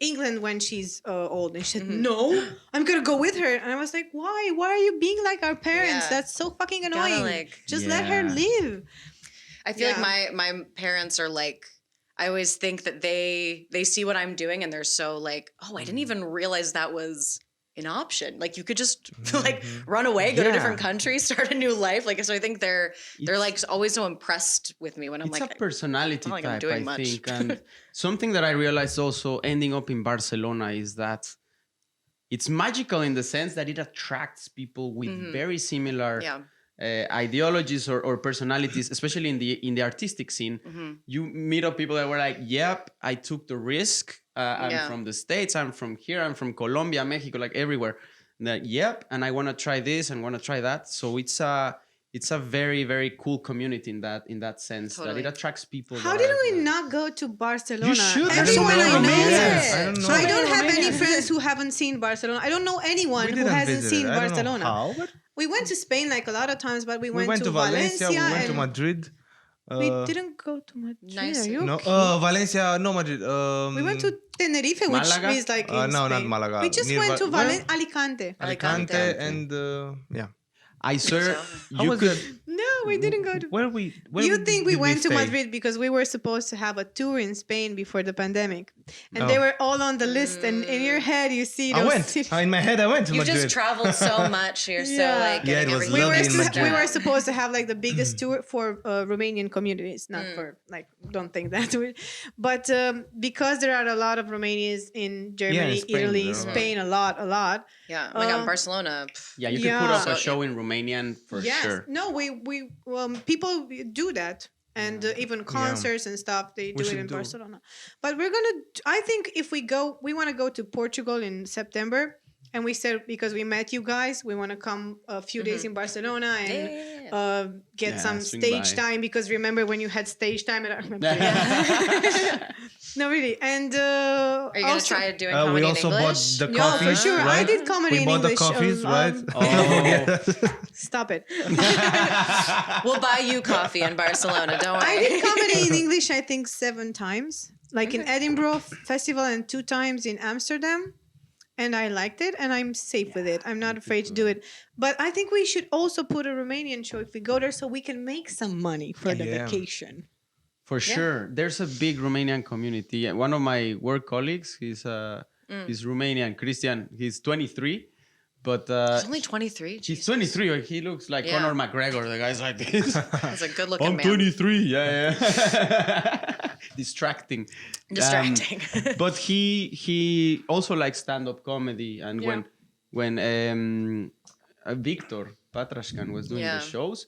England when she's old? And she said, no, I'm going to go with her. And I was like, why? Why are you being like our parents? Yeah. That's so fucking Gotta, annoying. like- Just let her Yeah. live. I feel Yeah. like my parents are like, I always think that they see what I'm doing and they're so like, oh, I didn't even realize that was an option. Like you could just like run away, go to a different country, start a new life. Like, so I think they're like always so impressed with me when I'm It's like, a personality I'm type, doing I much. think. And something that I realized also ending up in Barcelona is that it's magical in the sense that it attracts people with very similar yeah. ideologies or personalities, especially in the artistic scene. You meet up people that were like, yep, I took the risk. I'm Yeah. from the States. I'm from here. I'm from Colombia, Mexico, like everywhere. And that, yep, and I want to try this and want to try that. So it's a very, very cool community in that sense, Totally. that it attracts people. How that did are- we not go to Barcelona? You should. Everyone I know. Romania. I don't know. I don't have any Romania. friends who haven't seen Barcelona. I don't know anyone We who didn't hasn't visit seen it. I don't know Barcelona. how, but We went to Spain like a lot of times, but we we went to Valencia. We went to and Madrid. we didn't go to Madrid. Nice. Are you No, okay? Valencia, no Madrid. We went to Tenerife, which Malaga? is like in No, not Spain. Malaga. We just Near went to where? Alicante. Alicante Alicante. and yeah. I swear, How you was could. it? No, we didn't go to. Where we? Where You we- think we did went to stay? Madrid because we were supposed to have a tour in Spain before the pandemic, and Oh. they were all on the list. And in your head, you see I those went. cities. In my head, I went to You've Madrid. just traveled so much. You're so Yeah. like Yeah, getting it was everything. lovely in Madrid. We were supposed to have like the biggest tour for Romanian communities, not for like, don't think that way. But because there are a lot of Romanians in Germany, Spain, Italy, there are a lot. Spain, a lot. Yeah. Oh my God, Barcelona. pff. Yeah, you could put Yeah. up a So- show in Romanian for Yes. sure. No, we people do that. And even concerts and stuff, they do it should in do. Barcelona. But I think if we go, we want to go to Portugal in September. And we said, because we met you guys, we want to come a few days in Barcelona and get Yeah, some swing stage by. time, because remember when you had stage time at No, really. And Are you gonna try doing comedy we in also bought English? the Yeah, coffees, for sure. right? I did comedy We in bought the English. coffees, right? Oh, Stop it. We'll buy you coffee in Barcelona. Don't worry. I did comedy in English, I think 7 times. Like in Edinburgh Festival and 2 times in Amsterdam. And I liked it, and I'm safe with it. I'm not afraid to do it. But I think we should also put a Romanian show if we go there, so we can make some money for the Yeah. vacation. for sure. There's a big Romanian community. And one of my work colleagues, he's Romanian, Christian. He's 23, but He's only 23. he's 23. He looks like Yeah. Conor McGregor. The guy's like this. He's a good-looking I'm man. 23. Yeah. Distracting. Distracting. But he also likes stand-up comedy, and Yeah. when Victor Patrashkan was doing Yeah. the shows,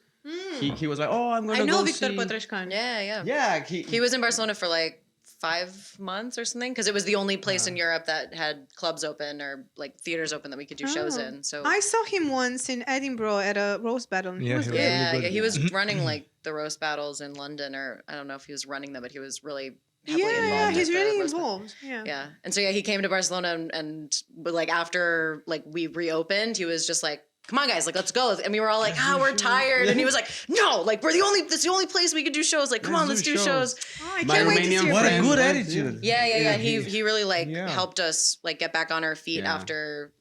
he was like, "Oh, I'm gonna I know go Victor see." Pătrășcan. yeah. Yeah, He was in Barcelona for like 5 months or something, because it was the only place in Europe that had clubs open or like theaters open that we could do shows Oh. in. So I saw him once in Edinburgh at a roast battle. And he Yeah, was he good. was- yeah, good. yeah, he was running like the roast battles in London, or I don't know if he was running them, but he was really heavily Yeah, involved. he's at the really roast battle. involved. Yeah. Yeah, and so yeah, he came to Barcelona, and but like after like we reopened, he was just like, "Come on, guys, like let's go," and we were all like, we're tired," and he was like, "No, like that's the only place we could do shows. Like, come on, let's do shows." Oh, I My can't wait to see Romanian your What a friends. good friend. attitude. Yeah. He really like Yeah. helped us like get back on our feet Yeah. after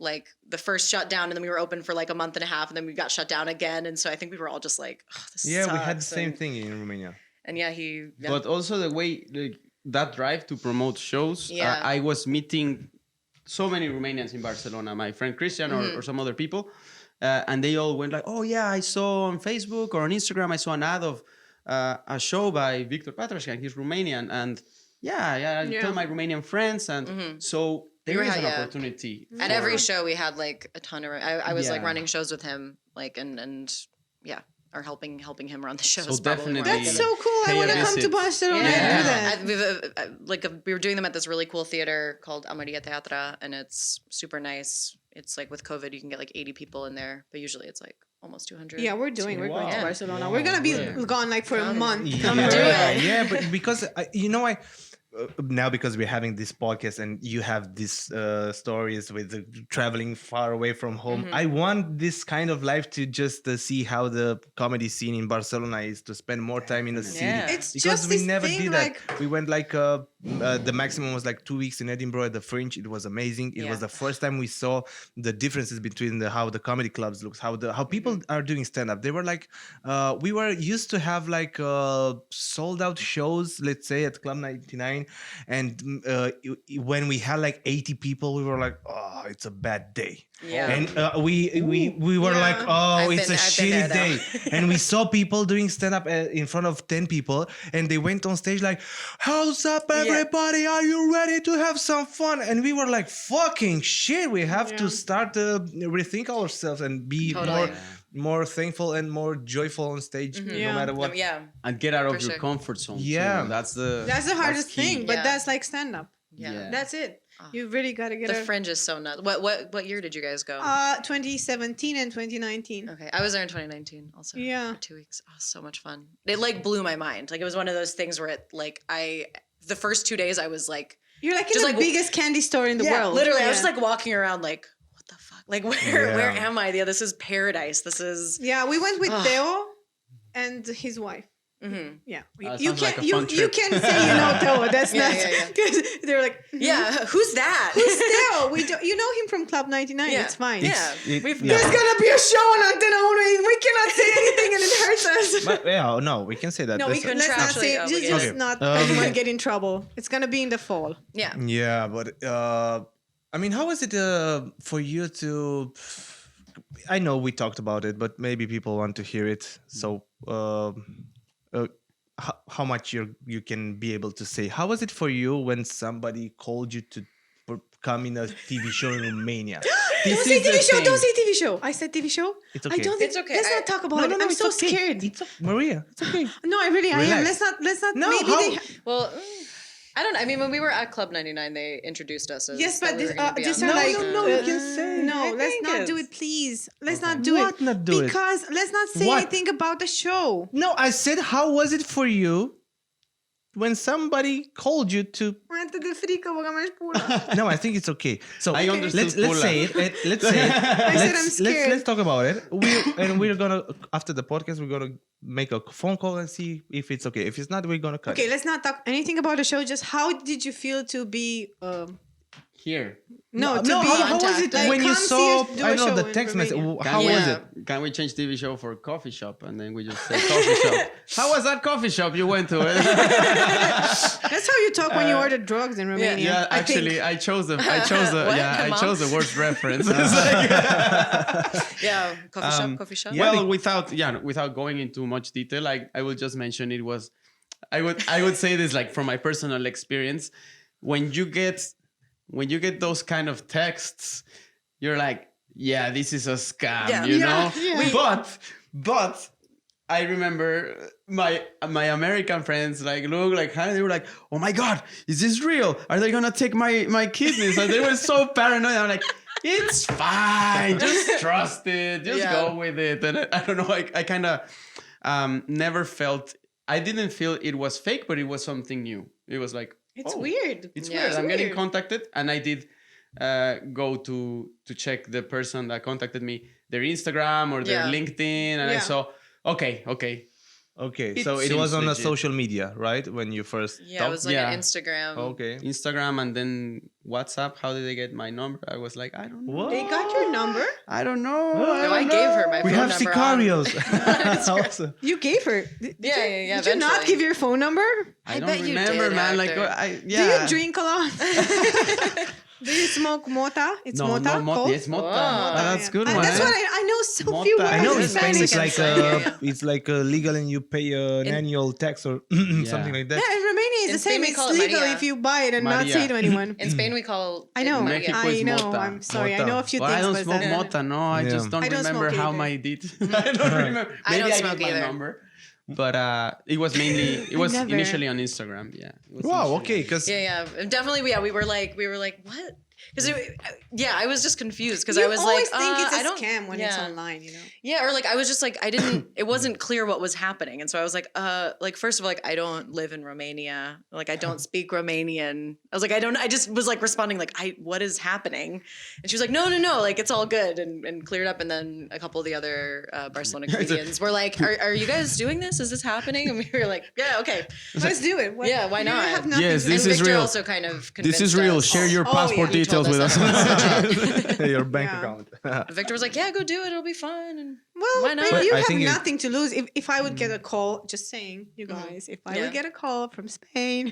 like the first shutdown, and then we were open for like a month and a half, and then we got shut down again, and so I think we were all just like, this Yeah, we had the sucks," same and- thing in Romania. And yeah, yeah. But also the way that drive to promote shows. Yeah. I was meeting so many Romanians in Barcelona. My friend Christian or some other people. And they all went like, "Oh yeah, I saw on Facebook or on Instagram, I saw an ad of a show by Victor Patrashkan. He's Romanian." And I Yeah. told my Romanian friends. And so there were is ha- an yeah. opportunity. At every show we had like a ton of I was like Yeah. running shows with him, like and yeah, or helping him run the shows. So probably more definitely- like That's it. so cool. I Pay a want to come to visit. Barcelona Yeah, and do that. we were doing them at this really cool theater called Amaria Teatra, and it's super nice. It's like with COVID, you can get like 80 people in there, but usually it's like almost 200. Yeah, we're going to Wow. Barcelona. We're going to be gone like for a month. Come do it. Yeah, but because now because we're having this podcast and you have these stories with the traveling far away from home, I want this kind of life to just see how the comedy scene in Barcelona is, to spend more time in the city. Yeah. It's Because just we this never thing, did that. like, We went like the maximum was like 2 weeks in Edinburgh at the Fringe. It was amazing. It was Yeah. the first time we saw the differences between how the comedy clubs looks, how people are doing stand up. They were like we were used to have like sold out shows, let's say at Club 99, and when we had like 80 people, we were like, oh, it's a bad day. Yeah. And we were Yeah. like, oh, I've it's been- a I've been shitty there, day. though. And we saw people doing stand up in front of 10 people, and they went on stage like, how's up, everybody? Are you ready to have some fun? And we were like, fucking shit, we have to start to rethink ourselves and be Totally. more thankful and more joyful on stage, no Yeah. matter what. Yeah. And get out of For your sure. comfort zone. Yeah. too. That's the hardest key. thing, but Yeah. that's like stand up. Yeah. Yeah. That's it. You really got to get The out. Fringe is so nuts. What year did you guys go? 2017 and 2019. Okay, I was there in 2019 also. Yeah. For 2 weeks. Oh, so much fun. It like blew my mind. Like it was one of those things where it like the first 2 days I was like, You're like in Just the like- biggest candy store in the world. literally, I was Yeah. just like walking around like, what the fuck? Like where Yeah. am I? Yeah, this is paradise. This is. Yeah, we went with Ugh. Theo and his wife. Mhm. Yeah, Sounds like a fun you trip. can say you know Theo. That's Yeah, not yeah, yeah. because they're like Yeah, who's that? Who's Theo? We do, you know him from Club 99. Yeah. It's fine. Yeah, It- There's gonna be a show on Antena 1. We cannot say anything and it hurts us. But yeah, no, we can say that. No, we That's- can. Let's not Contractually say. Just obligated. not Okay. anyone get in trouble. It's gonna be in the fall. Yeah. Yeah, but I mean, how was it for you to? I know we talked about it, but maybe people want to hear it. So, how much you can be able to say? How was it for you when somebody called you to come in a TV show in Romania? Don't say TV show. Don't say TV show. I said TV show. It's I okay. don't think. It's okay. Let's not talk about it. I'm it's so okay. scared. Maria, it's okay. No, I am. Relax. Let's not. No, maybe how- they. Well, I don't know. I mean, when we were at Club 99, they introduced us as Yes, that but we were gonna be these on are the like show. you can say. no. I Let's think not do it's- it, please. Let's not do What it. not do it? Because let's not say What? anything about the show. No, I said, how was it for you when somebody called you to? Atât de frică, băga mea și pula. No, I think it's okay. So I understood let's Pula. say it. Let's say it. said I'm scared. Let's talk about it. We're gonna after the podcast we're gonna make a phone call and see if it's okay. If it's not, we're gonna cut. Okay, it. let's not talk anything about the show. Just how did you feel to be Here. to be how was it Like, when you come see saw? us do I a know show the in text message. Romania? How was Yeah. it? Can we change TV show for coffee shop? And then we just say coffee shop. How was that coffee shop you went to? That's how you talk when you order drugs in Romania. Yeah, I actually, think. I chose the What? yeah, I Mom? chose the worst reference. It's like- Yeah, coffee shop. well, without going into much detail, I will just mention it was. I would say this like from my personal experience. When you get those kind of texts, you're like, yeah, this is a scam, Yeah. you Yeah, know. yeah. But I remember my American friends like look like how they were like, oh my god, is this real? Are they gonna take my kidneys? And they were so paranoid. I'm like, it's fine, just trust it, just Yeah. go with it. And I don't know, I kind of never felt. I didn't feel it was fake, but it was something new. It was like, It's oh, weird. It's Yeah. weird. I'm getting weird. contacted, and I did go to check the person that contacted me, their Instagram or their Yeah. LinkedIn, and I Yeah. saw, okay, Okay, It so it seems was on a legit. social media, right? When you first. Yeah, it was like Yeah. an Instagram. Okay. Instagram and then WhatsApp. How did they get my number? I was like, I don't know. What? They got your number. I don't know. No, I gave her my We phone have number sicarios. on- Also. You gave her. Yeah. Did you not eventually. give your phone number? I I don't bet you remember, did, man. Like, Hector. Do you drink a lot? Do you smoke mota? It's No, mota. no, called? It's mota. Oh. Ah, that's Yeah. good And one. that's eh? what I know so Mota. few I words. I know in It's Spain it's Mexican like slang, yeah. it's like legal and you pay an annual tax or something like that. Yeah, in Romania it's In the same. Spain, we It's call it legal Maria. if you buy it and not Maria. say to anyone. In Spain, we call. I know. it Mexico Maria. is I know. mota. I'm sorry. I Mota. know a few Well, I things. don't but smoke that- mota. No, I Yeah. just don't I don't remember smoke how either. I did. I don't remember. I Maybe don't I smoke gave my either. number, but it was mainly never- initially on Instagram. Yeah. It was Wow. initially- Okay. Because Yeah. Definitely. Yeah, we were like, what? Because I was just confused because You I was always like, think it's I a don't- scam when it's yeah. online, you know. Yeah, or like I was just like it wasn't clear what was happening, and so I was like first of all, like I don't live in Romania, like I don't speak Romanian. I was like I just was like responding like what is happening, and she was like no, like it's all good and cleared up, and then a couple of the other Barcelona comedians were like, are you guys doing this? Is this happening? And we were like, yeah, okay, Let's do it. Yeah, why you not? have nothing Yes, to this do. is and Victor real. also kind of This is convinced real. us. Share your Oh, passport yeah. He told details with us us. that was legit. your bank Yeah. account. Victor was like, yeah, go do it. It'll be fun. And Well, why not? babe, But you I have think it- nothing to lose. If I would get a call, just saying, you guys, if I would Yeah. get a call from Spain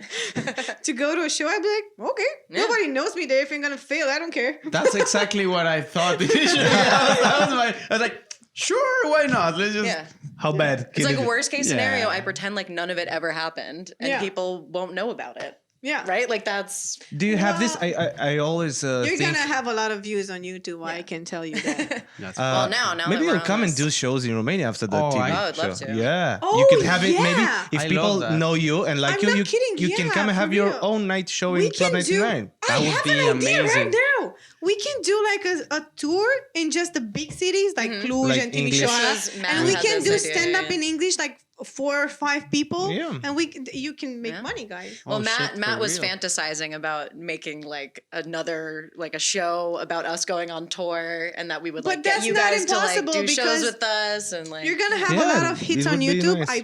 to go to a show, I'd be like, okay, Yeah. nobody knows me there. If I'm gonna fail, I don't care. That's exactly what I thought initially. I was like, sure, why not? Let's just. Yeah. How bad? It's like a worst case scenario. Yeah. I pretend like none of it ever happened and Yeah. people won't know about it. Yeah, Right? Like that's Do you have this? I always You're think. gonna have a lot of views on YouTube. I can tell you that. That's well now Maybe that we're you'll on come and this. do shows in Romania after the Oh, TV I- would love show. to. Yeah, Oh, you can have it. Maybe yeah. if I people love that. know you and like I'm you, not you, kidding. you can Yeah, come and for have your real. own night show in Club 99. I That would have be an idea amazing. right now. We can do like a tour in just the big cities like Cluj Like and English. Timișoara, Because Matt and we had can this do idea, stand up yeah. in English, like 4 or 5 people, Yeah. and you can make Yeah. money, guys. Well, Oh, Matt shit, Matt for was real. fantasizing about making like another like a show about us going on tour and that we would But like get that's you not guys to like impossible do shows because with us and like You're gonna have a Yeah, lot of hits it on would be YouTube. nice.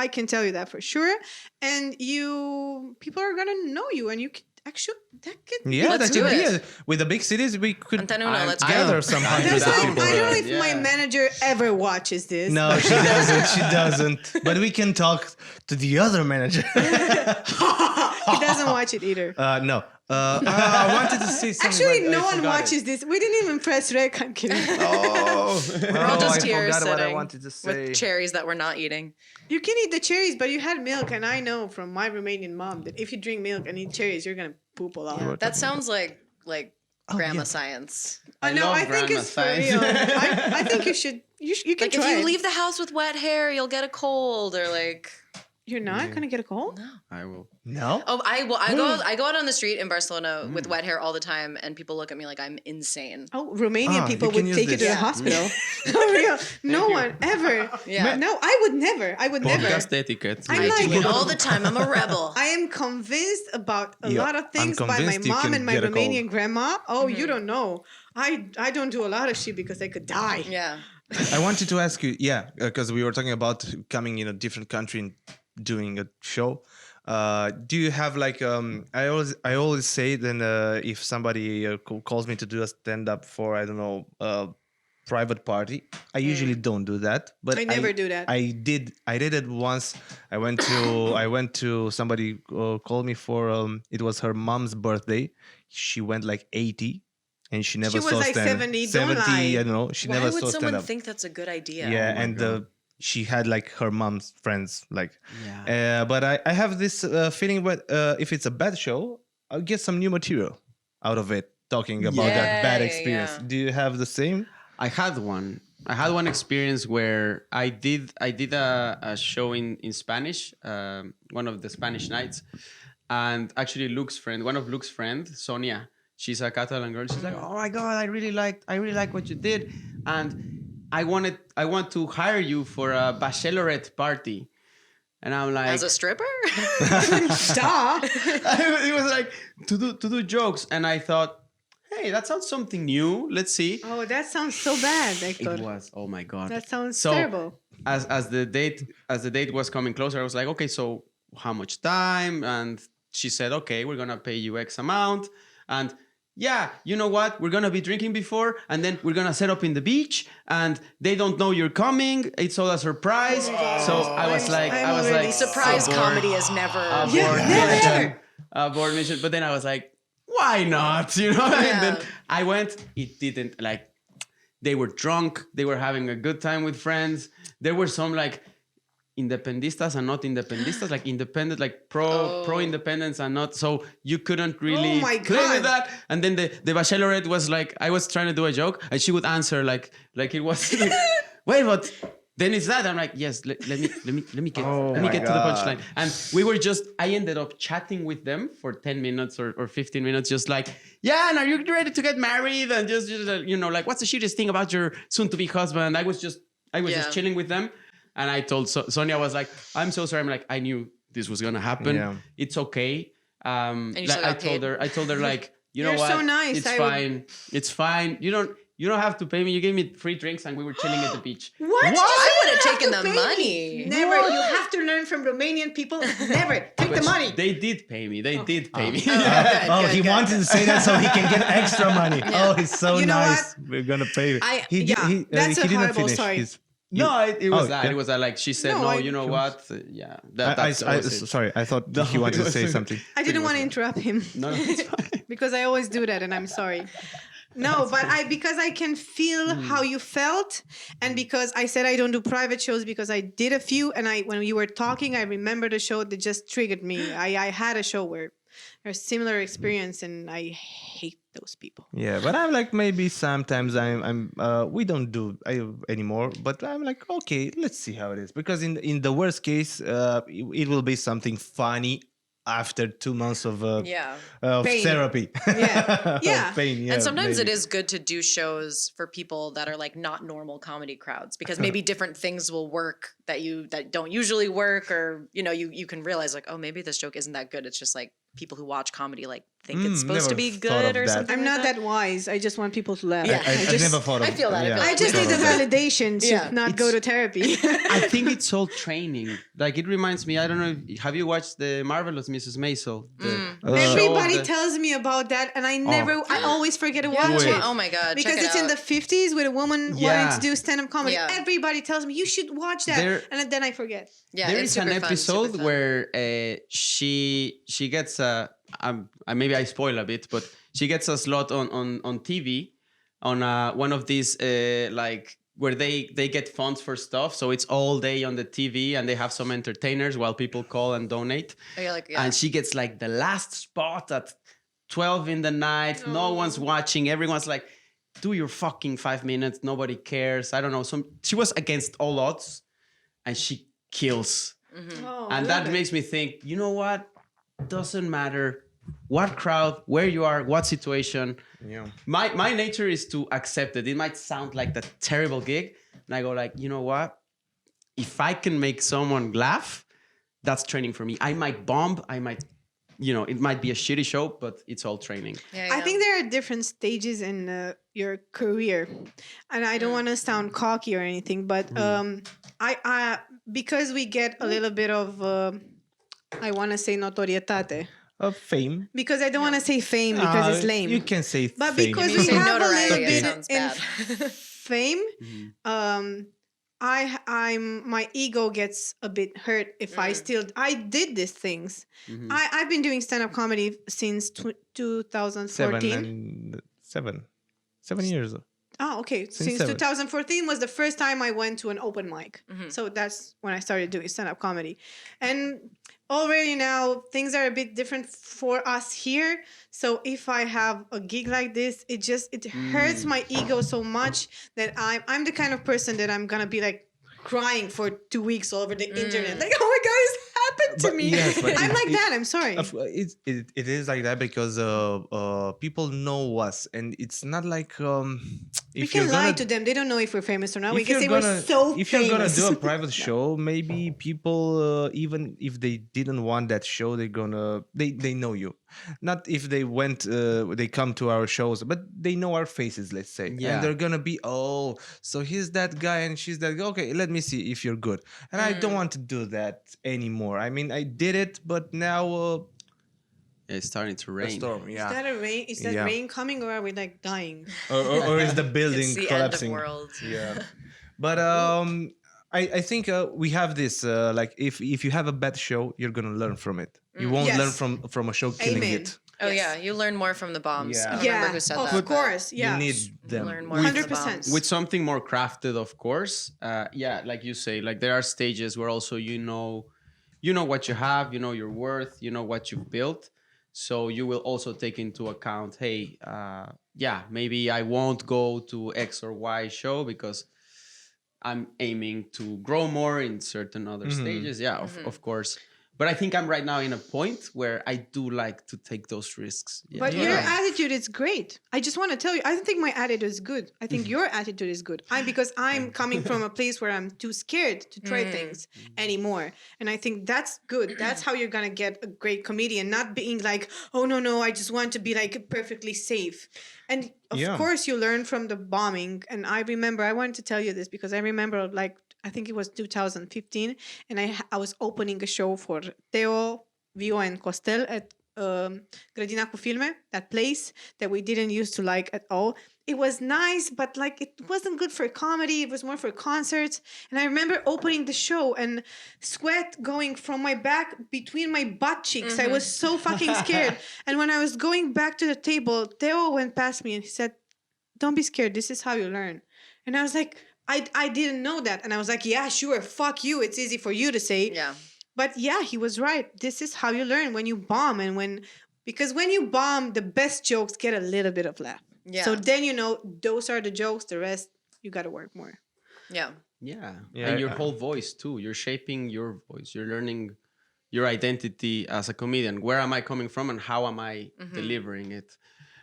I can tell you that for sure, and people are gonna know you, and you can actually that could. Yeah, Let's that do could be it. it. With the big cities, we could Antanuno, let's go. gather some I'm hundreds That's of down why people. I don't know for if it, my yeah. manager ever watches this. No, she doesn't. She doesn't. But we can talk to the other manager. He doesn't watch it either. No. I wanted to say something. Actually, but I no one forgot watches this. We didn't even press rec. I'm kidding. Oh, we're all just I here forgot what I sitting wanted to say. with cherries that we're not eating. You can eat the cherries, but you had milk, and I know from my Romanian mom that if you drink milk and eat cherries, you're gonna poop a lot. That sounds like grandma yeah. science. I know. love I think grandma it's for science. real. I think you should. You can Like if try you it. leave the house with wet hair, you'll get a cold or like You're not gonna get a cold? I will. No. Oh, I go out on the street in Barcelona with wet hair all the time, and people look at me like I'm insane. Oh, Romanian people you can would use take you to this. the hospital. For real. No one ever. Yeah. No, I would never. I would never. Podcast etiquette. I'm I like- do it all the time. I'm a rebel. I am convinced about a Yeah, lot of I'm things by my convinced you mom can and my get a cold. Romanian grandma. Oh, you don't know. I don't do a lot of shit because I could die. Yeah. I wanted to ask you, because we were talking about coming in a different country and doing a show. Do you have like I always say then if somebody calls me to do a stand up for I don't know private party, I usually don't do that. But I never do that. I did it once. I went to somebody called me for it was her mom's birthday. She went like 80. And she never She was saw like stand-up. 70, don't lie. I don't know. She Why never would saw someone stand-up. think that's a good idea? Yeah, and she had like her mom's friends, like. Yeah. But I have this feeling, but if it's a bad show, I'll get some new material out of it, talking about that bad Yeah, experience. yeah. Do you have the same? I had one experience where I did a show in Spanish, one of the Spanish nights, and actually one of Luke's friends, Sonia, she's a Catalan girl. She's like, oh my god, I really like what you did, and I want to hire you for a bachelorette party. And I'm like, As a stripper? Duh. it was like to do jokes, and I thought, hey, that sounds something new. Let's see. Oh, that sounds so bad, Hector. It was, oh my god. That sounds So, terrible. As the date was coming closer, I was like, okay, so how much time? And she said, okay, we're gonna pay you X amount. And yeah, you know what? We're gonna be drinking before, and then we're gonna set up in the beach, and they don't know you're coming. It's all a surprise. So I was like, I'm already Surprise abort- comedy is never. abort never, mission. ever. Abort mission. But then I was like, why not? You know? Yeah. And then I went. It didn't like. They were drunk. They were having a good time with friends. There were some like independistas and not independistas, like independent, like pro independence and not. So you couldn't really Oh my play God. with that. And then the bachelorette was like, I was trying to do a joke, and she would answer like it was like, wait, but then it's that. I'm like, yes, let me get Oh let me my get to the God. punchline. And we were just, I ended up chatting with them for 10 minutes or 15 minutes, just like, yeah, and are you ready to get married? And just you know, like, what's the shittiest thing about your soon-to-be husband? I was just chilling with them. And I told Sonia, was like, I'm so sorry. I'm like, I knew this was gonna happen. Yeah. It's okay. And you Like, still got I told her like, you know You're what? so nice. It's I would- fine. It's fine. You don't have to pay me. You gave me free drinks and we were chilling at the beach. What? I would have taken the to pay me. money. Never. You have to learn from Romanian people. Never. Take the But money. They did pay me. They did pay me. Good, He good. wanted to say that so he can get extra money. Oh, he's so You know nice. We're gonna pay you. That's a didn't horrible finish story. his- No, it was Oh, that. yeah. It was that. Like she said, No, no, I- you know what? Yeah, that was it. sorry, I thought he wanted to say something. I didn't want to interrupt him No, it's fine. because I always do that, and I'm sorry. No, but because I can feel how you felt, and because I said I don't do private shows because I did a few, and when you were talking, I remembered a show that just triggered me. I had a show where there's similar experience, and I hate those people. Yeah, but I'm like maybe sometimes I'm we don't do anymore, but I'm like okay, let's see how it is because in the worst case it will be something funny after 2 months of Pain. therapy. Yeah. Of Yeah. pain, yeah, And sometimes maybe. it is good to do shows for people that are like not normal comedy crowds because maybe different things will work that don't usually work, or you know you can realize like, oh, maybe this joke isn't that good. It's just like people who watch comedy like think it's supposed to never be thought good of or that. something. I'm like not that wise. I just want people to laugh. Yeah. I just, never thought of I feel that, I feel I just need the thought of that. validation to Yeah. not go to therapy. I think it's all training. Like it reminds me. I don't know. Have you watched the Marvelous Mrs. Maisel? Everybody tells me about that, and I always forget to watch that. it. Oh my god! Because check it it's in out. the 50s with a woman wanting Yeah. to do stand-up comedy. Yeah. Everybody tells me you should watch that, There- and then I forget. Yeah, There it's is an super fun, episode super fun. where she gets maybe I spoil a bit, but she gets a slot on TV on one of these like where they get funds for stuff, so it's all day on the TV and they have some entertainers while people call and donate. Oh, you're like, yeah. And she gets like the last spot at 12 in the night. No one's watching. Everyone's like, do your fucking 5 minutes. Nobody cares. I don't know. She was against all odds and she kills. Oh, And that makes me think, you know what? Doesn't matter what crowd, where you are, what situation. Yeah. My nature is to accept it. It might sound like the terrible gig. And I go like, you know what? If I can make someone laugh, that's training for me. I might bomb. I might, it might be a shitty show, but it's all training. Yeah, I think there are different stages in your career, and I don't want to sound cocky or anything, but I because we get a little bit of I want to say notorietate, Of fame. because I don't want to say fame because it's lame. You can say But fame. because You we say have a notoriety, little it bit sounds in bad. fame, I'm my ego gets a bit hurt if I did these things. I've been doing stand-up comedy since 2014. 7 years. Oh, okay. Since seven. 2014 was the first time I went to an open mic. So that's when I started doing stand-up comedy. And already now things are a bit different for us here. So if I have a gig like this, it hurts my ego so much that I'm the kind of person that I'm gonna be like crying for 2 weeks all over the internet. Like, oh my God, it's happened to But me. yes, but I'm it- like it- that. I'm sorry. It is like that because people know us, and it's not like We if can you're lie gonna to them. They don't know if we're famous or not. We if can say you're we're gonna so if you're gonna famous. do a private show, maybe people even if they didn't want that show, they know you. Not if they they come to our shows, but they know our faces, let's say, Yeah. and they're gonna be, oh, so he's that guy and she's that guy. Okay, let me see if you're good. And I don't want to do that anymore. I mean, I did it, but now It's starting to the rain. storm, Is yeah, that a rain? Is that Yeah. rain coming, or are we like dying? or is the building It's the collapsing? end of world. Yeah, but I think we have this like if you have a bad show, you're gonna learn from it. You won't Yes. learn from a show killing Amen. it. Oh Yes. yeah, you learn more from the bombs. Yeah. I don't remember who said of that. but course. Yeah. You need You them. learn more from the 100%. bombs. With something more crafted, of course. Yeah, like you say, like there are stages where also you know what you have, you know your worth, you know what you've built. So you will also take into account, hey, yeah, maybe I won't go to X or Y show because I'm aiming to grow more in certain other stages. Yeah, of course. But I think I'm right now in a point where I do like to take those risks. Yeah. But your Yeah. attitude is great. I just want to tell you, I don't think my attitude is good. I think your attitude is good. Because I'm coming from a place where I'm too scared to try things anymore. And I think that's good. That's how you're going to get a great comedian, not being like, oh, no, I just want to be like perfectly safe. And of Yeah. course, you learn from the bombing. And I wanted to tell you this because I remember like, I think it was 2015, and I was opening a show for Teo, Vio, and Costel at Grădina cu Filme, that place that we didn't used to like at all. It was nice, but like it wasn't good for comedy. It was more for concerts. And I remember opening the show and sweat going from my back between my butt cheeks. I was so fucking scared. And when I was going back to the table, Teo went past me and he said, "Don't be scared. This is how you learn." And I was like, I didn't know that. And I was like, yeah, sure, fuck you. It's easy for you to say. Yeah. But yeah, he was right. This is how you learn when you bomb. Because when you bomb, the best jokes get a little bit of laugh. Yeah. So then you know those are the jokes. The rest, you got to work more. Yeah. Yeah. Yeah, And your yeah. whole voice too. You're shaping your voice. You're learning your identity as a comedian. Where am I coming from and how am I delivering it?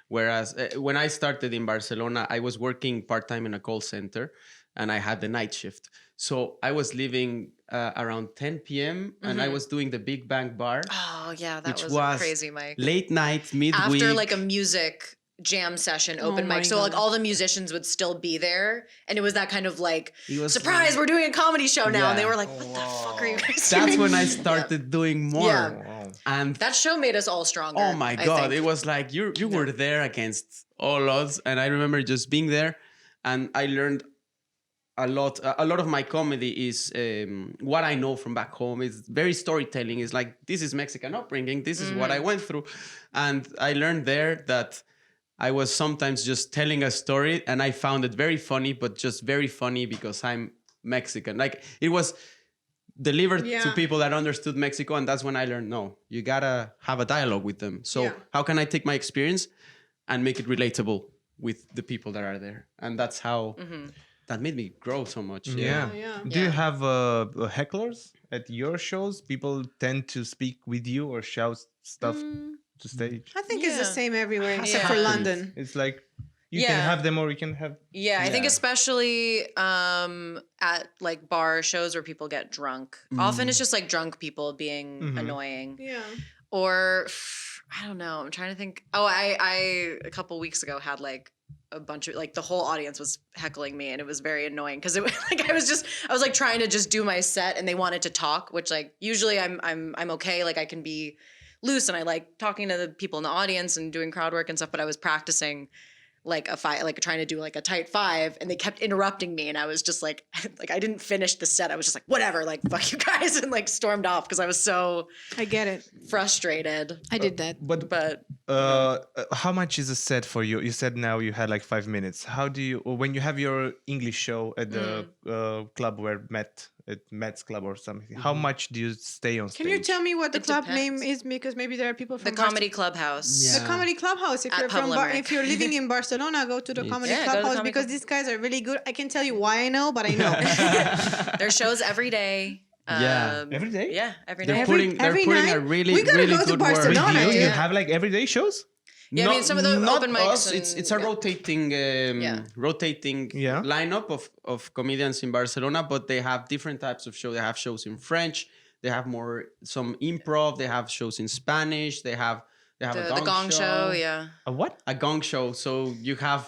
Whereas when I started in Barcelona, I was working part-time in a call center and I had the night shift. So I was leaving around 10 p.m. and I was doing the Big Bang Bar, Oh yeah, that which was, was crazy, Mike. late night, midweek. After like a music jam session, open my mic. So like God. all the musicians would still be there, and it was that kind of like It was- surprise, we're doing a comedy show now, and they Yeah. were like, "What the fuck are you guys That's doing?" when I started doing more. Yeah. Wow. And That show made us all stronger. oh my I God, think. it was like you were there against all odds. And I remember just being there and I learned a lot. A lot of my comedy is what I know from back home. It's very storytelling. It's like, this is Mexican upbringing. This is what I went through. And I learned there that I was sometimes just telling a story and I found it very funny, but just very funny because I'm Mexican. Like it was delivered to Yeah. people that understood Mexico. And that's when I learned, no, you gotta have a dialogue with them. So Yeah. how can I take my experience and make it relatable with the people that are there? And that's how that made me grow so much. Yeah. Yeah. Do you Yeah. have hecklers at your shows? People tend to speak with you or shout stuff to stage. I think it's the Yeah. same everywhere Has except for happened. London. It's like you can Yeah. have them or you can have. Yeah, I think Yeah. especially at like bar shows where people get drunk. Often it's just like drunk people being annoying. Yeah. Or I don't know. I'm trying to think. Oh, I a couple weeks ago had like a bunch of like the whole audience was heckling me and it was very annoying because it was like I was like trying to just do my set and they wanted to talk, which like usually I'm okay. Like I can be loose and I like talking to the people in the audience and doing crowd work and stuff, but I was practicing like a five, like trying to do like a tight five, and they kept interrupting me, and I was just like I didn't finish the set. I was just like, whatever, like fuck you guys, and like stormed off because I was so I get it. frustrated. I did that. But How much is a set for you? You said now you had like 5 minutes. How do you when you have your English show at the club where Matt's club or something? How much do you stay on stage? Can you tell me what the It club depends. name is? Because maybe there are people from the Comedy Clubhouse. The Comedy Clubhouse. If At you're from Pub Limerick. if you're living in Barcelona, go to the Comedy Yeah, go to the Clubhouse Comedy because these guys are really good. I can tell you why I know, but I know. There's shows every day. Yeah. Every day? Yeah, every They're night. putting every a night? really We gotta really go to good work. Barcelona, You, dude. you have like everyday shows? Yeah, I mean, some of the not open mics us. It's a and- rotating Yeah. rotating Yeah. lineup of comedians in Barcelona, but they have different types of shows. They have shows in French. They have some improv. They have shows in Spanish. They have the gong show. Yeah. A what? a gong show. So you have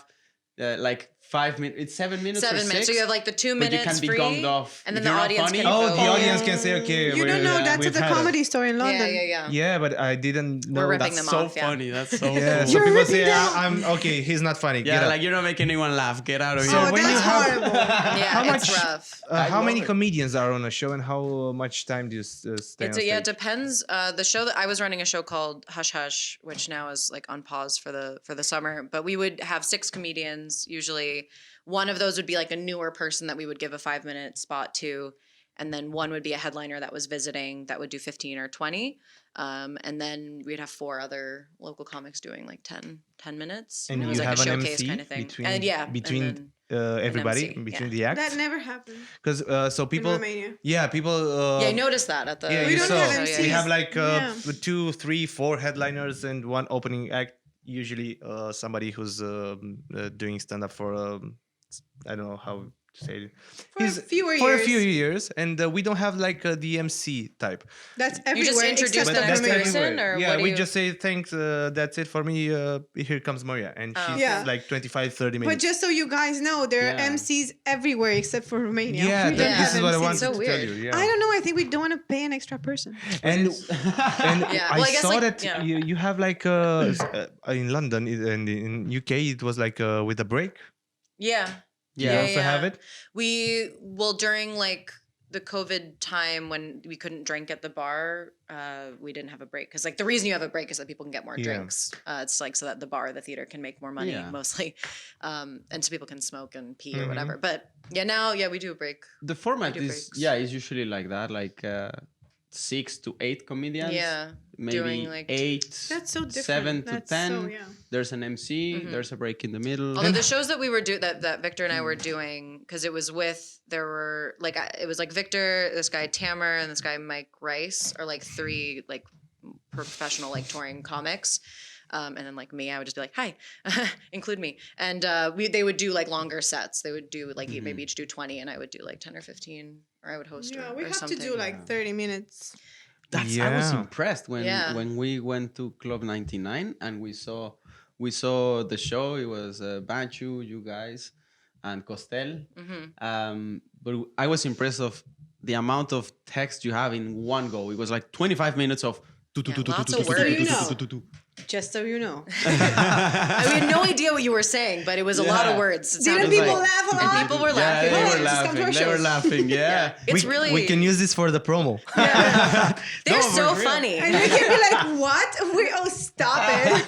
like 5 minutes. It's 7 minutes. 7 or minutes. 6, So you have like the 2 but minutes you can be free, gonged off. and then If the you're not audience funny- can Oh, vote. the audience can say, okay. You don't know that's at we've the had Comedy Store in Yeah, London. yeah. Yeah, but I didn't know. We're ripping That's them so off, yeah. funny. That's so Yeah, cool. so You're people say, ripping them I'm okay. He's not funny. Get Yeah, up. like you're not making anyone laugh. Get out of Oh, here. when you that's have- horrible. Yeah, How it's much- rough. How love many it. comedians are on a show, and how much time do you stay on Yeah, it stage? depends. The show that I was running a show called Hush Hush, which now is like on pause for the summer. But we would have 6 comedians. Usually, one of those would be like a newer person that we would give a 5-minute spot to, and then one would be a headliner that was visiting that would do 15 or 20. And then we'd have 4 other local comics doing like 10 minutes. And it was you like have a an showcase MC kind of thing. between and yeah, between and then everybody, MC, between yeah. the acts. That never happened Because so in people, Romania. yeah, people. yeah, I noticed that at the. Yeah, We you don't saw. have Yeah, We MCs. have like Yeah. 2, 3, 4 headliners and one opening act. Usually, somebody who's doing stand up for I don't know how to say it. For a fewer for years. a few years, and we don't have like the MC type. That's You everywhere. just introduce except the in next Romania. person, or Yeah, what do we you- just say thanks. That's it for me. Here comes Maria, and she's Yeah. like 25, 30 minutes. But just so you guys know, there are Yeah. MCs everywhere except for Romania. yeah, We don't this have is what I MCs. wanted So to tell weird. you. Yeah. I don't know. I think we don't want to pay an extra person. and Yeah, I well, I guess, saw like, that yeah. you have like in London and in UK it was like with a break. Yeah. You also have it. During like the COVID time when we couldn't drink at the bar, we didn't have a break because like the reason you have a break is that people can get more Yeah. drinks. It's like so that the bar or the theater can make more money Yeah. mostly, and so people can smoke and pee or Mhm. whatever. But yeah, now we do a break. The format do is breaks. is usually like that, like 6 to 8 comedians. Yeah, Maybe doing, like- 8. That's so different. 7 to That's 10. So, yeah. There's an MC. There's a break in the middle. Although the shows that we were that Victor and I were doing, because it was there were like it was like Victor, this guy Tamer, and this guy Mike Rice are like 3 like professional like touring comics. And then like me, I would just be like, "Hi, include me." And they would do like longer sets. They would do like maybe each do 20, and I would do like 10 or 15, or I would host. Yeah, or, we or have something. to do like 30 minutes. I was Yeah. impressed Yeah. when we went to Club 99 and we saw the show. It was Banchu, you guys, and Costel. But I was impressed of the amount of text you have in one go. It was like 25 minutes of lots of words. Just so you know. We had no idea what you were saying, but it was a lot of Yeah. words. It Didn't sounded people like- laugh a And lot? people were Yeah, laughing. they Yeah, were just come to our laughing. They were shows. laughing. Yeah. It's really we can use this for the promo. they're No, so for real. funny. And we can be like, what? Stop it.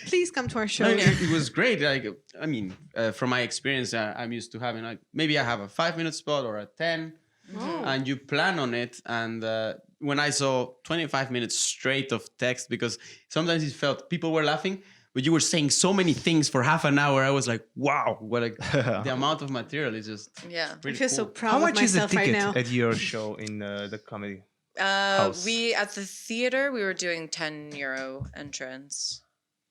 Please come to our show. No, it was great. Like, I mean, from my experience, I'm used to having like maybe I have a 5-minute spot or a 10, and you plan on it. And when I saw 25 minutes straight of text, because sometimes it felt people were laughing, but you were saying so many things for half an hour. I was like, wow, what the amount of material is just Yeah. I really feel cool. so proud How of much is the myself right ticket now. at your show in the comedy? House. We at the theater we were doing €10 entrance,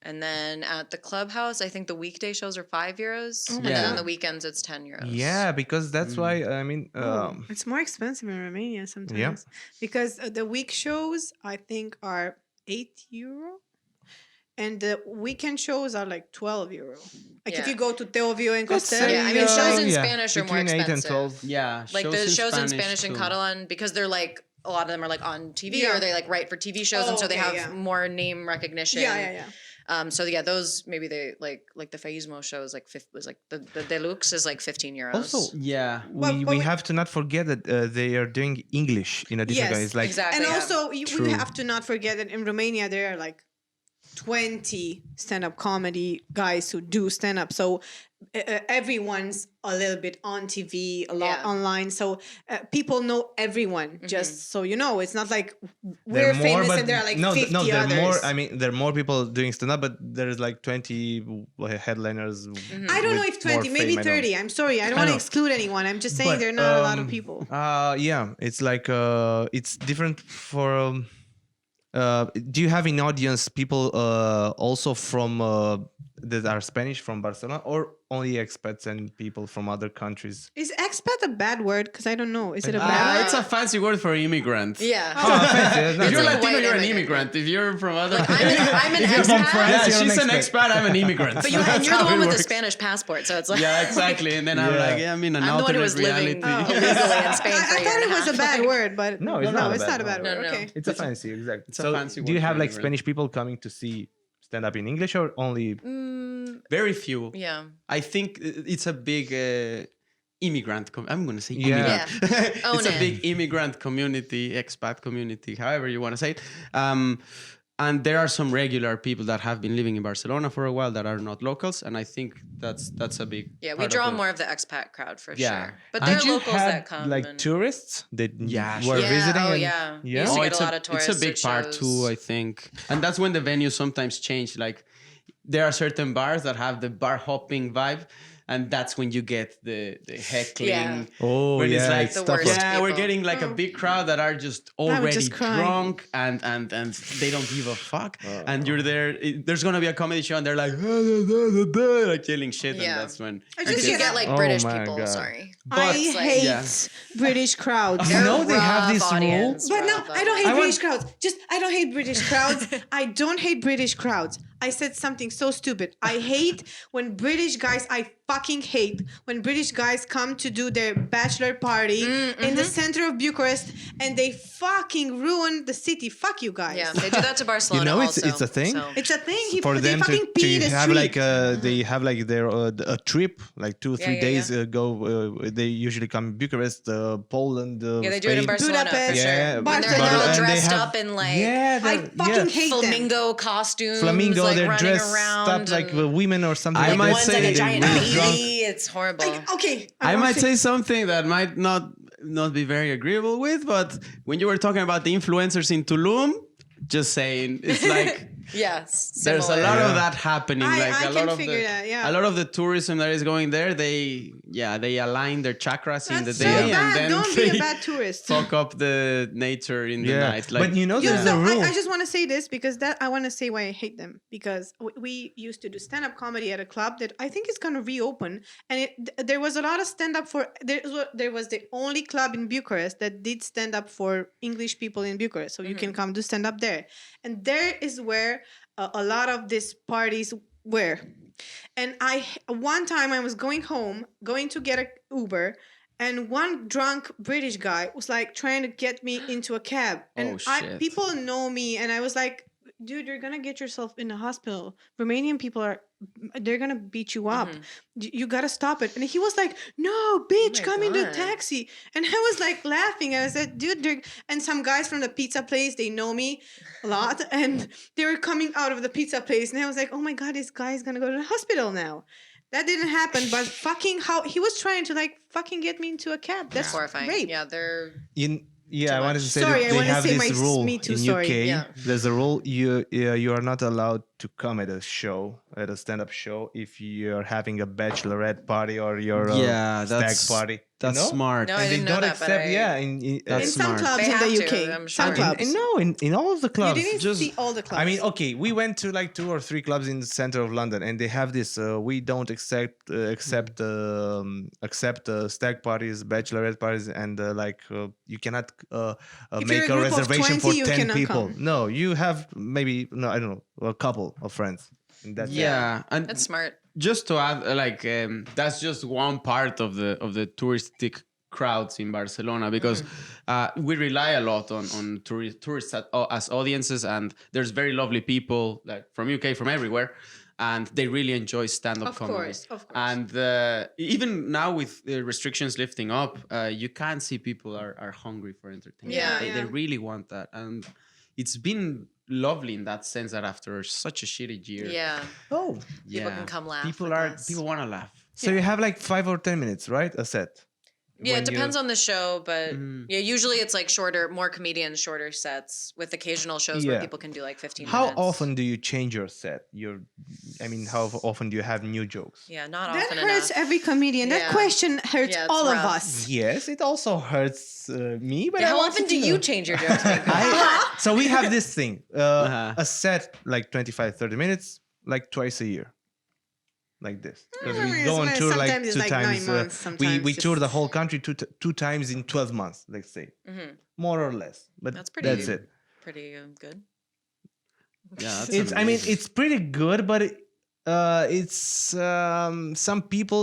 and then at the clubhouse I think the weekday shows are €5, Oh and my then God. on the weekends it's €10. Yeah, because that's why I mean, It's more expensive in Romania sometimes because the week shows I think are €8, and the weekend shows are like €12. Like if Yeah. you go to Teovio and let's Castel, say, Yeah, I mean shows in yeah, Spanish are more between 8 and expensive. 12. Yeah, Like the shows in Spanish and too. Catalan, because they're like a lot of them are like on TV Yeah. or they like write for TV shows, and Oh, so they okay, have yeah. more name recognition. yeah. So yeah, those maybe they like the Faismo show is like was like the deluxe is like €15. Also, Yeah. But we we- have to not forget that they are doing English in addition. Yes, It's like exactly. And yeah. also, we True. have to not forget that in Romania there are like 20 stand-up comedy guys who do stand-up. So everyone's a little bit on TV, a lot Yeah. online. So people know everyone. Just so you know, it's not like there we're are more, famous but and there are like no, 50 no, there are others. more. I mean, there are more people doing stand up, but there's like 20 headliners. I don't know if 20, maybe 30. I'm sorry. I don't want to know. exclude anyone. I'm just saying But, there are not a lot of people. Yeah, it's like it's different for. Do you have in audience people also from that are Spanish from Barcelona, or only expats and people from other countries? Is expat a bad word? Because I don't know. Is it a bad word? It's a fancy word for immigrant. Yeah. If you're a Latino, white you're an immigrant. immigrant. If you're from other, I'm an you're from expat, France, yeah, you're she's an an expat. I'm an immigrant. but That's you're the how one it with the works. Spanish passport, so it's like Yeah, exactly. And then I'm Yeah. like, yeah, I'm in an I'm the one who was alternate living reality. illegally in Spain for I a year thought and it a was a half. bad word, but No, it's not a it's bad not a bad word. word. No, no. Okay. It's a fancy, exactly. It's a So, fancy do you word have for like immigrant. Spanish people coming to see stand up in English, or only? Very few. Yeah. I think it's a big immigrant. I'm going to say Yeah. immigrant. Yeah. Own It's a it. big immigrant community, expat community, however you want to say it. And there are some regular people that have been living in Barcelona for a while that are not locals, and I think that's a big. Yeah, we part draw of it. more of the expat crowd for Yeah. sure. But there are Did you locals had that come. like and- tourists that Yeah, were yeah, visiting? oh and- yeah. We yeah. used to get it's a lot of tourists. It's a big at part shows. too, I think, and that's when the venues sometimes change. Like there are certain bars that have the bar hopping vibe, and that's when you get the heckling. Yeah. Oh, when yeah, it's like it's The tough. worst. yeah, we're people. getting like a big crowd that are just would already just cry. drunk and they don't give a fuck. And you're there. There's gonna be a comedy show, and they're like, like yelling shit, Yeah. and that's when. I Because just you get get like Oh British my people. God. Sorry. I it's like- hate Yeah. British crowds. You know they have Rough this rule. audience, But no, rough I don't hate audience. British crowds. I don't hate British crowds. I don't hate British crowds. I said something so stupid. I hate when British guys, I fucking hate when British guys come to do their bachelor party in the center of Bucharest and they fucking ruin the city. Fuck you guys. Yeah, they do that to Barcelona. You know, it's also, a thing? so- It's a thing. For They them fucking pee in to the have street. like they have like their a trip like 2 or 3 Yeah, days yeah. ago. They usually come Bucharest, Poland. Yeah, they do it in Spain. Barcelona for Budapest. sure. Yeah, When they're Barcelona. all And they dressed have- up in like yeah, I they're- fucking yeah. hate them. flamingo costumes, Flamingo. like They're running dressed around up like and, women or something. I like might one's like say a giant they're baby. drunk. It's horrible. Like, okay. I wanna might say something that might not be very agreeable with, but when you were talking about the influencers in Tulum, just saying, it's like Yes, there's a similar. lot Yeah. of that happening. I Like a can lot of figure that, yeah. a lot of the tourism that is going there, they align their chakras in the That's so day, and bad. then Don't be they a bad tourist. fuck up the nature in the Yeah, night. Like, but you know, You there's know, a rule. I just want to say this because I want to say why I hate them because we used to do stand-up comedy at a club that I think is going to reopen, and there was a lot of stand-up for there was the only club in Bucharest that did stand-up for English people in Bucharest, so you can come do stand-up there, and there is where a lot of these parties were, and one time I was going home, going to get a Uber. And one drunk British guy was like trying to get me into a cab. And shit. people know me. And I was like, dude, you're going to get yourself in the hospital. Romanian people they're going to beat you up. You got to stop it. And he was like, no, bitch, my come in the God. taxi. And I was like laughing. I said, dude, and some guys from the pizza place, they know me a lot. And they were coming out of the pizza place. And I was like, oh my God, this guy's going to go to the hospital now. That didn't happen, but fucking how he was trying to like fucking get me into a cab. That's horrifying. rape. Yeah, they're Yeah, I wanted to say Sorry, that I they wanna have say this my rule Me Too in story. UK. Yeah. There's a rule you are not allowed to come at a show, at a stand-up show, if you're having a bachelorette party or your Yeah, stag that's party. That's you know? smart. No, I And they didn't know don't that, but accept. I- In That's in some smart. clubs They in have the to, UK. I'm Some sure. clubs. in all of the You clubs. didn't Just- see all the clubs. I mean, okay, we went to like 2 or 3 clubs in the center of London, and they have this. We don't accept stag parties, bachelorette parties, and you cannot If make you're a a group of reservation 20, for you 10 cannot people. come. No, you have maybe I don't know, a couple of friends. And that's it. Yeah, and That's smart. just to add, that's just one part of the touristic crowds in Barcelona, because we rely a lot on tourists as audiences, and there's very lovely people like from UK, from everywhere, and they really enjoy stand-up Of comedy. course, of course. And even now with the restrictions lifting up, you can see people are hungry for entertainment. Yeah, They yeah. really want that, and it's been lovely in that sense that after such a shitty year, Yeah. Oh, People can come laugh. people with are us. people want to laugh. so you have like 5 or 10 minutes, right? A set. Yeah, When it depends on the show, but Mhm. yeah, usually it's like shorter, more comedians, shorter sets with occasional shows Yeah. where people can do like 15 How minutes. often do you change your set? How often do you have new jokes? Yeah, not That often hurts enough. every comedian. That Yeah. question hurts Yeah, it's all of rough. us. Yes, it also hurts me, but Yeah, I how wanted often to do you know. change your jokes? Mincu? So we have this thing, Uh-huh. a set like 25, 30 minutes, like twice a year. Like this. Because we go on tour like Sometimes it's 2 like 9 times. months, We sometimes tour just- the whole country two times in 12 months, let's say. Mhm. More or less. But That's pretty that's it. Pretty good. Yeah, that's It's amazing. it's pretty good, but it's some people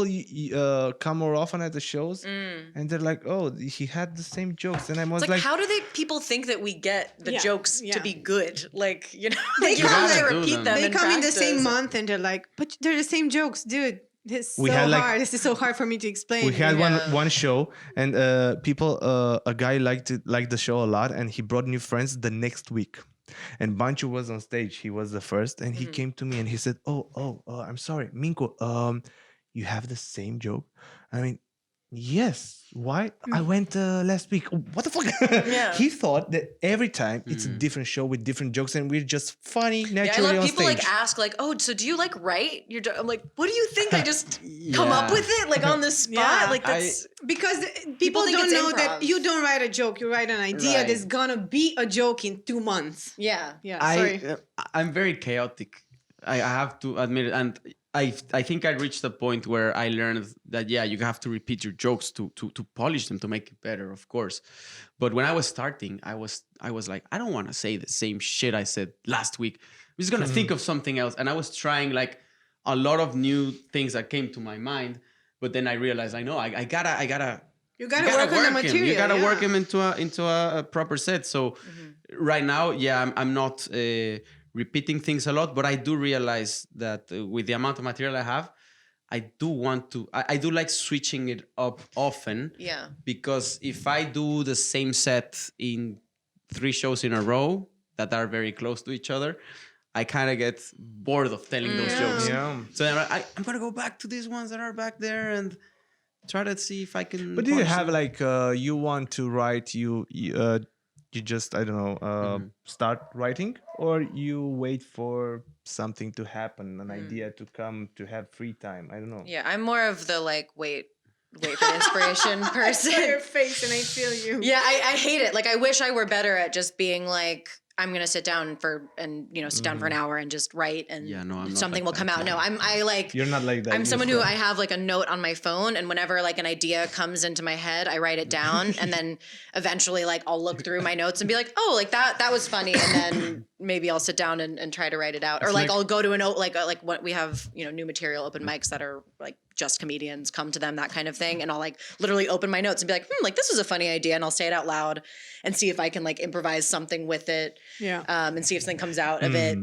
come more often at the shows and they're like, oh, he had the same jokes, and I was It's like, like, how do people think that we get the Yeah, jokes yeah. to be good? Like, you know, They you come have there- to do repeat them. them. They in come in the same practice. month and they're like, but they're the same jokes, dude. This is We so had, like- hard. This is so hard for me to explain. we had Yeah. one show, and a guy liked the show a lot, and he brought new friends the next week. And Bancho was on stage. He was the first, and he came to me and he said, "Oh, I'm sorry, Mincu. You have the same joke." I mean, yes. Why? I went last week. What the fuck? Yeah. He thought that every time it's a different show with different jokes, and we're just funny Yeah, I naturally love on people stage. like ask like, oh, so do you like write? I'm like, what do you think? I just come up Yeah. with it like on the spot. Yeah. Like that's Because people think don't it's know that improv. you don't write a joke. You write an idea. Right. There's gonna be a joke in 2 months. yeah. Yeah, sorry. I'm very chaotic. I have to admit it, and I think I reached a point where I learned that you have to repeat your jokes to polish them, to make it better, of course. But when I was starting, I was like, I don't want to say the same shit I said last week. I'm just gonna think of something else, and I was trying like a lot of new things that came to my mind. But then I realized I gotta You gotta work on the material. You gotta yeah. work him into a proper set. So right now, I'm not repeating things a lot, but I do realize that with the amount of material I have, I do want to. I do like switching it up often. Yeah. Because if I do the same set in 3 shows in a row that are very close to each other, I kind of get bored of telling those jokes. Yeah. So I'm gonna go back to these ones that are back there and try to see if I can. But do you polish have them. like you want to write you just I don't know start writing, or you wait for something to happen, an idea to come, to have free time? I don't know. Yeah. I'm more of the like wait for the inspiration I saw person. your face and I feel you. Yeah, I hate it. Like I wish I were better at just being like, I'm gonna sit down for an hour and just write and Yeah, no, I'm not something like will come that. out. No, I like You're not like that. I'm you're someone who from- I have like a note on my phone, and whenever like an idea comes into my head, I write it down, and then eventually like I'll look through my notes and be like, oh, like that was funny, and then maybe I'll sit down and try to write it out, or like I'll go to an like what we have new material open mics that are like just comedians come to them, that kind of thing, and I'll like literally open my notes and be like, like this is a funny idea, and I'll say it out loud and see if I can like improvise something with it, Yeah. and see if something comes out of it.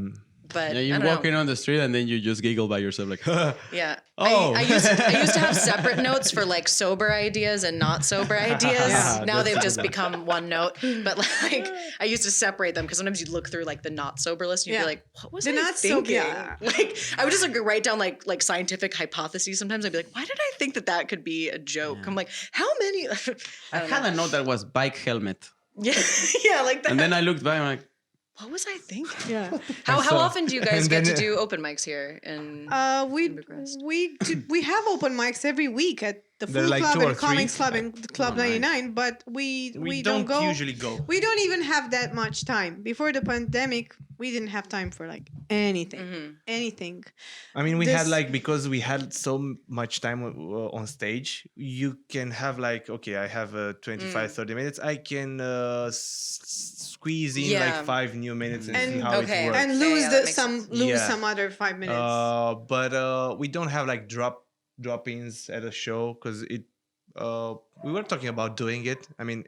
But Yeah, I you're don't know. walking on the street and then you just giggle by yourself, like, Yeah. Oh. I used to have separate notes for like sober ideas and not sober ideas. Yeah. Now they've just become one note. But like I used to separate them because sometimes you'd look through like the not sober list and you'd Yeah. be like, what was The I not sober- thinking? yeah. Like I would just like write down like scientific hypotheses. Sometimes I'd be like, why did I think that could be a joke? I'm like, how many? I had a note that was bike helmet. Yeah, yeah, like that. And then I looked back and I'm like, What was I thinking? Yeah. How often do you guys and get to then- do open mics here? In Bucharest? We have open mics every week at the There are Food like Club 2 or and Comics 3. Club and Club Oh, nice. 99, but we don't go. usually go. We don't even have that much time. Before the pandemic, we didn't have time for like anything. Anything. I mean, we had This- like, because we had so much time on stage, you can have like, okay, I have 25, 30 minutes. I can squeeze in Yeah. like 5 new minutes and see And- how Okay. it works. And Yeah, lose that makes sense. Yeah. some other 5 minutes. But we don't have like drop-ins at a show because we were talking about doing it. I mean,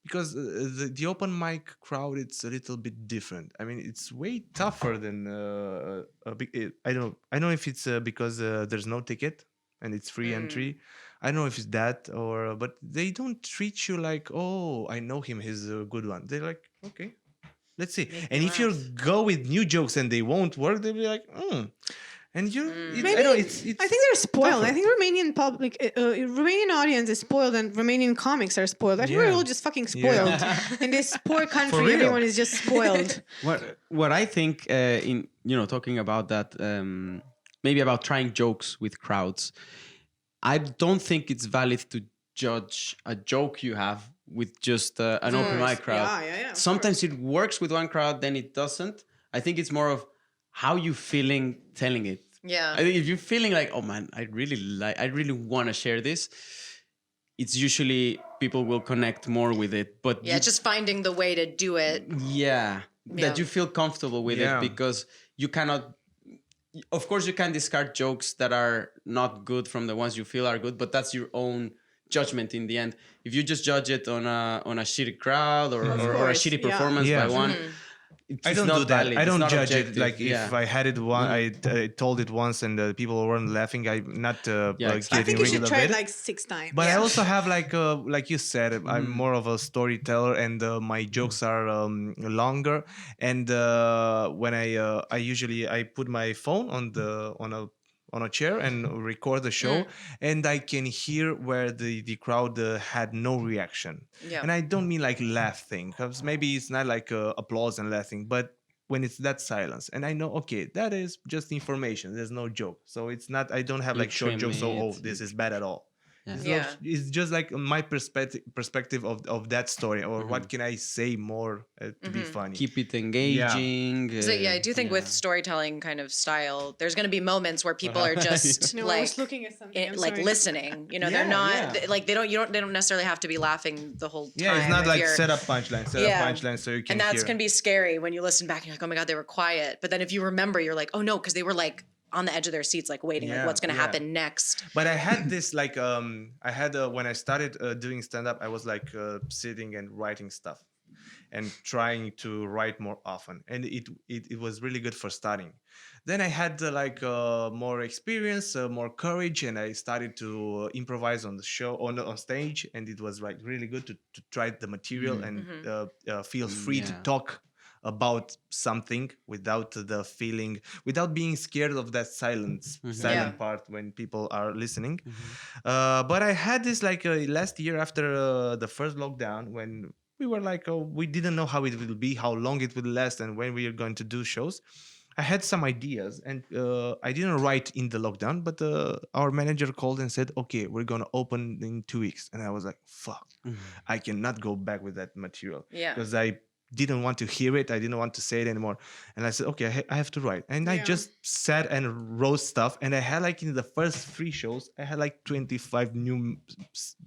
because the open mic crowd, it's a little bit different. I mean, it's way tougher than I don't know if it's because there's no ticket and it's free entry. I don't know if it's that but they don't treat you like, oh, I know him, he's a good one. They're like, okay, let's see. And if you go with new jokes and they won't work, they'll be like, And you, I know it's. I think they're spoiled. tougher. I think Romanian audience is spoiled, and Romanian comics are spoiled. I think we're Yeah. all just fucking spoiled. In this poor country, real. everyone is just spoiled. What I think in talking about that, maybe about trying jokes with crowds, I don't think it's valid to judge a joke you have with just an open mic crowd. Yeah, of Sometimes it works with one crowd, then it doesn't. I think it's more of how you feeling telling it. Yeah. I think if you're feeling like, oh man, I really want to share this, it's usually people will connect more with it. But Yeah, just finding the way to do it. that you feel comfortable with Yeah. it, because you cannot. Of course, you can discard jokes that are not good from the ones you feel are good, but that's your own judgment in the end. If you just judge it on a shitty crowd or a course, shitty yeah. performance Yeah. by one. I don't do that. I don't judge it. objective. Like if I had it one, I told it once and people weren't laughing. I'm not exactly. I getting think you should regular try it with it. like 6 times. But I also have like you said, I'm more of a storyteller, and my jokes are longer. And when I usually I put my phone on a chair and record the show, and I can hear where the crowd had no reaction. Yeah. And I don't mean like laughing, because maybe it's not like applause and laughing, but when it's that silence, and I know, okay, that is just information. There's no joke, so it's not. I don't have You like short trim jokes. So it, this is bad at all. Yeah. It's just like my perspective of that story, or what can I say more to be funny. Keep it engaging. So yeah, I do think with storytelling kind of style, there's going to be moments where people are just No, I like was looking at something. I'm like sorry. listening. You know, they're Yeah, not yeah. like they don't necessarily have to be laughing the whole time. Yeah, it's not if like you're- set up punchline, so you can and that's hear. can be scary when you listen back and you're like, oh my god, they were quiet. But then if you remember, you're like, oh no, because they were like on the edge of their seats, like waiting, like Yeah, what's going to yeah. happen next. But I had this like I had when I started doing stand up, I was like sitting and writing stuff and trying to write more often, and it was really good for starting. Then I had more experience, more courage, and I started to improvise on the show on stage, and it was like really good to try the material and feel free to talk about something without the feeling, without being scared of that silent Yeah. part when people are listening. But I had this like last year after the first lockdown, when we were like, we didn't know how it will be, how long it will last, and when we are going to do shows. I had some ideas, and I didn't write in the lockdown, but our manager called and said, okay, we're going to open in 2 weeks. And I was like, fuck, I cannot go back with that material. Yeah. Because I didn't want to hear it. I didn't want to say it anymore. And I said, okay, I have to write. And I just sat and wrote stuff. And I had like in the first 3 shows, I had like 25 new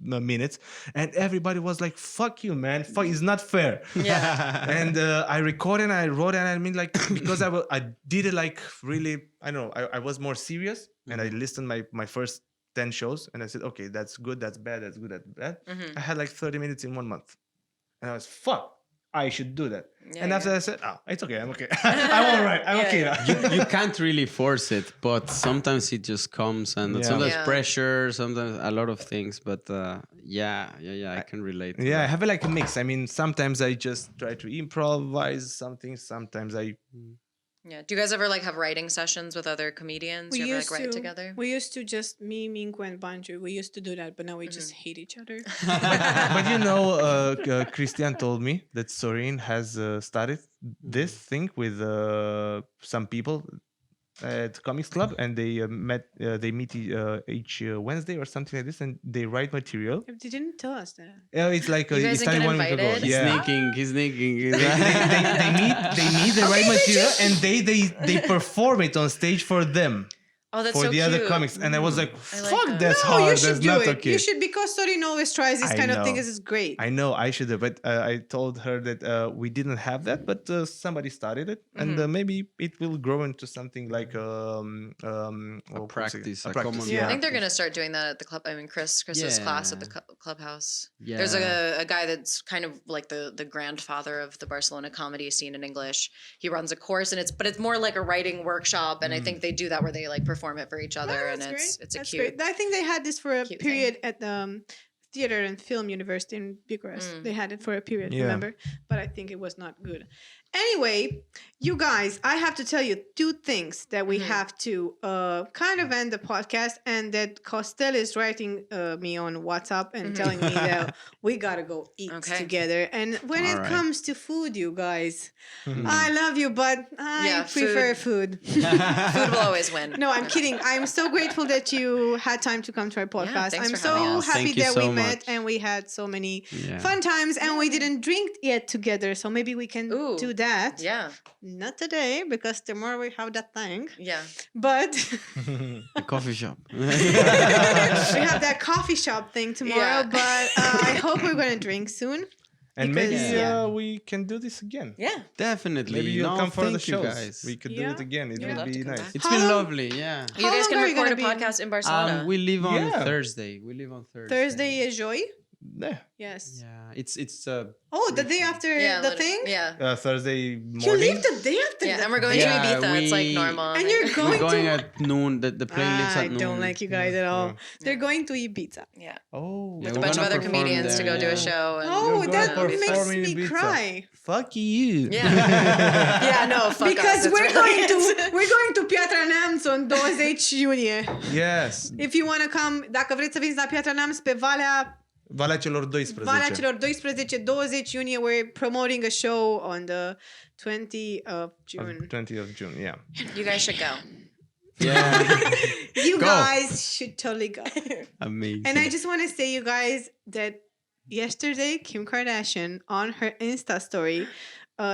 minutes. And everybody was like, fuck you, man. Fuck, it's not fair. Yeah. And I recorded and I wrote, and I mean like, because I did it like really, I don't know, I was more serious, and I listened my first 10 shows, and I said, okay, that's good, that's bad, that's good, that's bad. I had like 30 minutes in 1 month, and I was, fuck, I should do that. Yeah, and after yeah. I said, oh, it's okay, I'm okay. I'm all right, I'm Yeah, okay yeah. now. You can't really force it, but sometimes it just comes, and Yeah. sometimes Yeah. pressure, sometimes a lot of things. But I can relate. to Yeah, I that. have like a mix. I mean, sometimes I just try to improvise something. Sometimes I Yeah. Do you guys ever like have writing sessions with other comedians? We You ever used like write to. together? We used to just me, Mincu, and Banju. We used to do that, but now we just hate each other. But you know, Christian told me that Sorin has started this thing with some people at Comics Club, and they they meet each Wednesday or something like this, and they write material. They didn't tell us that. It's like You guys it didn't started get 1 week ago. invited? He's Yeah. sneaking. He's sneaking. They meet, they write material, and they perform it on stage for them. Oh, that's For so the cute. other comics, and I was like, I like "Fuck, that. that's No, hard. you should That's do not it. okay." You should, because Sorin always tries this I kind of thing. know. This is great. I know I should have, but I told her that we didn't have that, but somebody started it, and maybe it will grow into something like practice, a practice. common- Yeah. I think they're gonna start doing that at the club. I mean, Chris's class at the clubhouse. There's a guy that's kind of like the grandfather of the Barcelona comedy scene in English. He runs a course, and it's more like a writing workshop. And I think they do that where they like perform it for each other, and That's great. it's a That's cute. great. I think they had this for a cute period at the Theater and Film University in Bucharest. They had it for a period, Yeah. remember? But I think it was not good. Anyway, you guys, I have to tell you two things that we have to kind of end the podcast, and that Costel is writing me on WhatsApp and telling me that we gotta go eat Okay. together. And when it Alright. comes to food, you guys, I love you, but I Yeah, prefer food. Food will always win. No, I'm kidding. I'm so grateful that you had time to come to our podcast. thanks I'm for so having us. happy Thank you that so we met much. and we had so many Yeah. fun times, and we didn't drink yet together. So maybe we can Ooh. do that. Yeah, Not today, because tomorrow we have that thing. yeah. But A coffee shop. we have that coffee shop thing tomorrow. Yeah. But I hope we're going to drink soon. And maybe Because, yeah. we can do this again. Yeah. Definitely. Maybe you'll No, come for the thank you shows. guys. We could do Yeah. it again. It Yeah. would Love be to come nice. back. It's How been long- lovely. Yeah. You guys long can are you record a gonna be- podcast in Barcelona. We leave on Yeah. Thursday. We leave on Thursday. Thursday is Joy? Yeah. Yes. Yeah. It's Oh, the day after the thing? Yeah. Thursday You morning. leave the day after Yeah, the and we're going to Yeah, Ibiza. It's like we- normal. And you're we're going going to... at noon. The plane leaves I at noon. don't like you guys at all. They're going to Ibiza. Yeah. Oh, Yeah, With a we're bunch of gonna other perform comedians to there, go do a yeah. show. And Oh, You're that going to makes perform in me Ibiza. cry. Fuck you. Yeah. Yeah, no, fuck Because us. It's we're really going to Piatra Neamț on 20 iunie. Yes. If you want to come, dacă vreți să veniți la Piatra Neamț pe Valea celor 12. Valea celor 12, 20 iunie, we're promoting a show on the 20th of June. 20th of June, yeah. You guys should go. Yeah. You Go. guys should totally go. Amazing. And I just want to say, you guys, that yesterday Kim Kardashian on her Insta story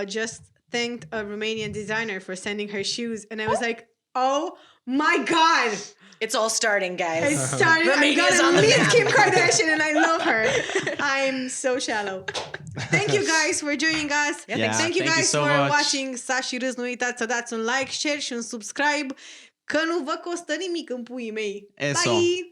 just thanked a Romanian designer for sending her shoes, and I was like, oh my god, It's all starting, guys. I started. I'm Romania's on gonna the meet map. Kim Kardashian, and I love her. I'm so shallow. Thank you guys for joining us. Yeah, Thank you thank guys you so for much. watching. Sashi Râs, nu uitați să dați un like, share și un subscribe, că nu vă costă nimic în puii mei. Eso. Bye!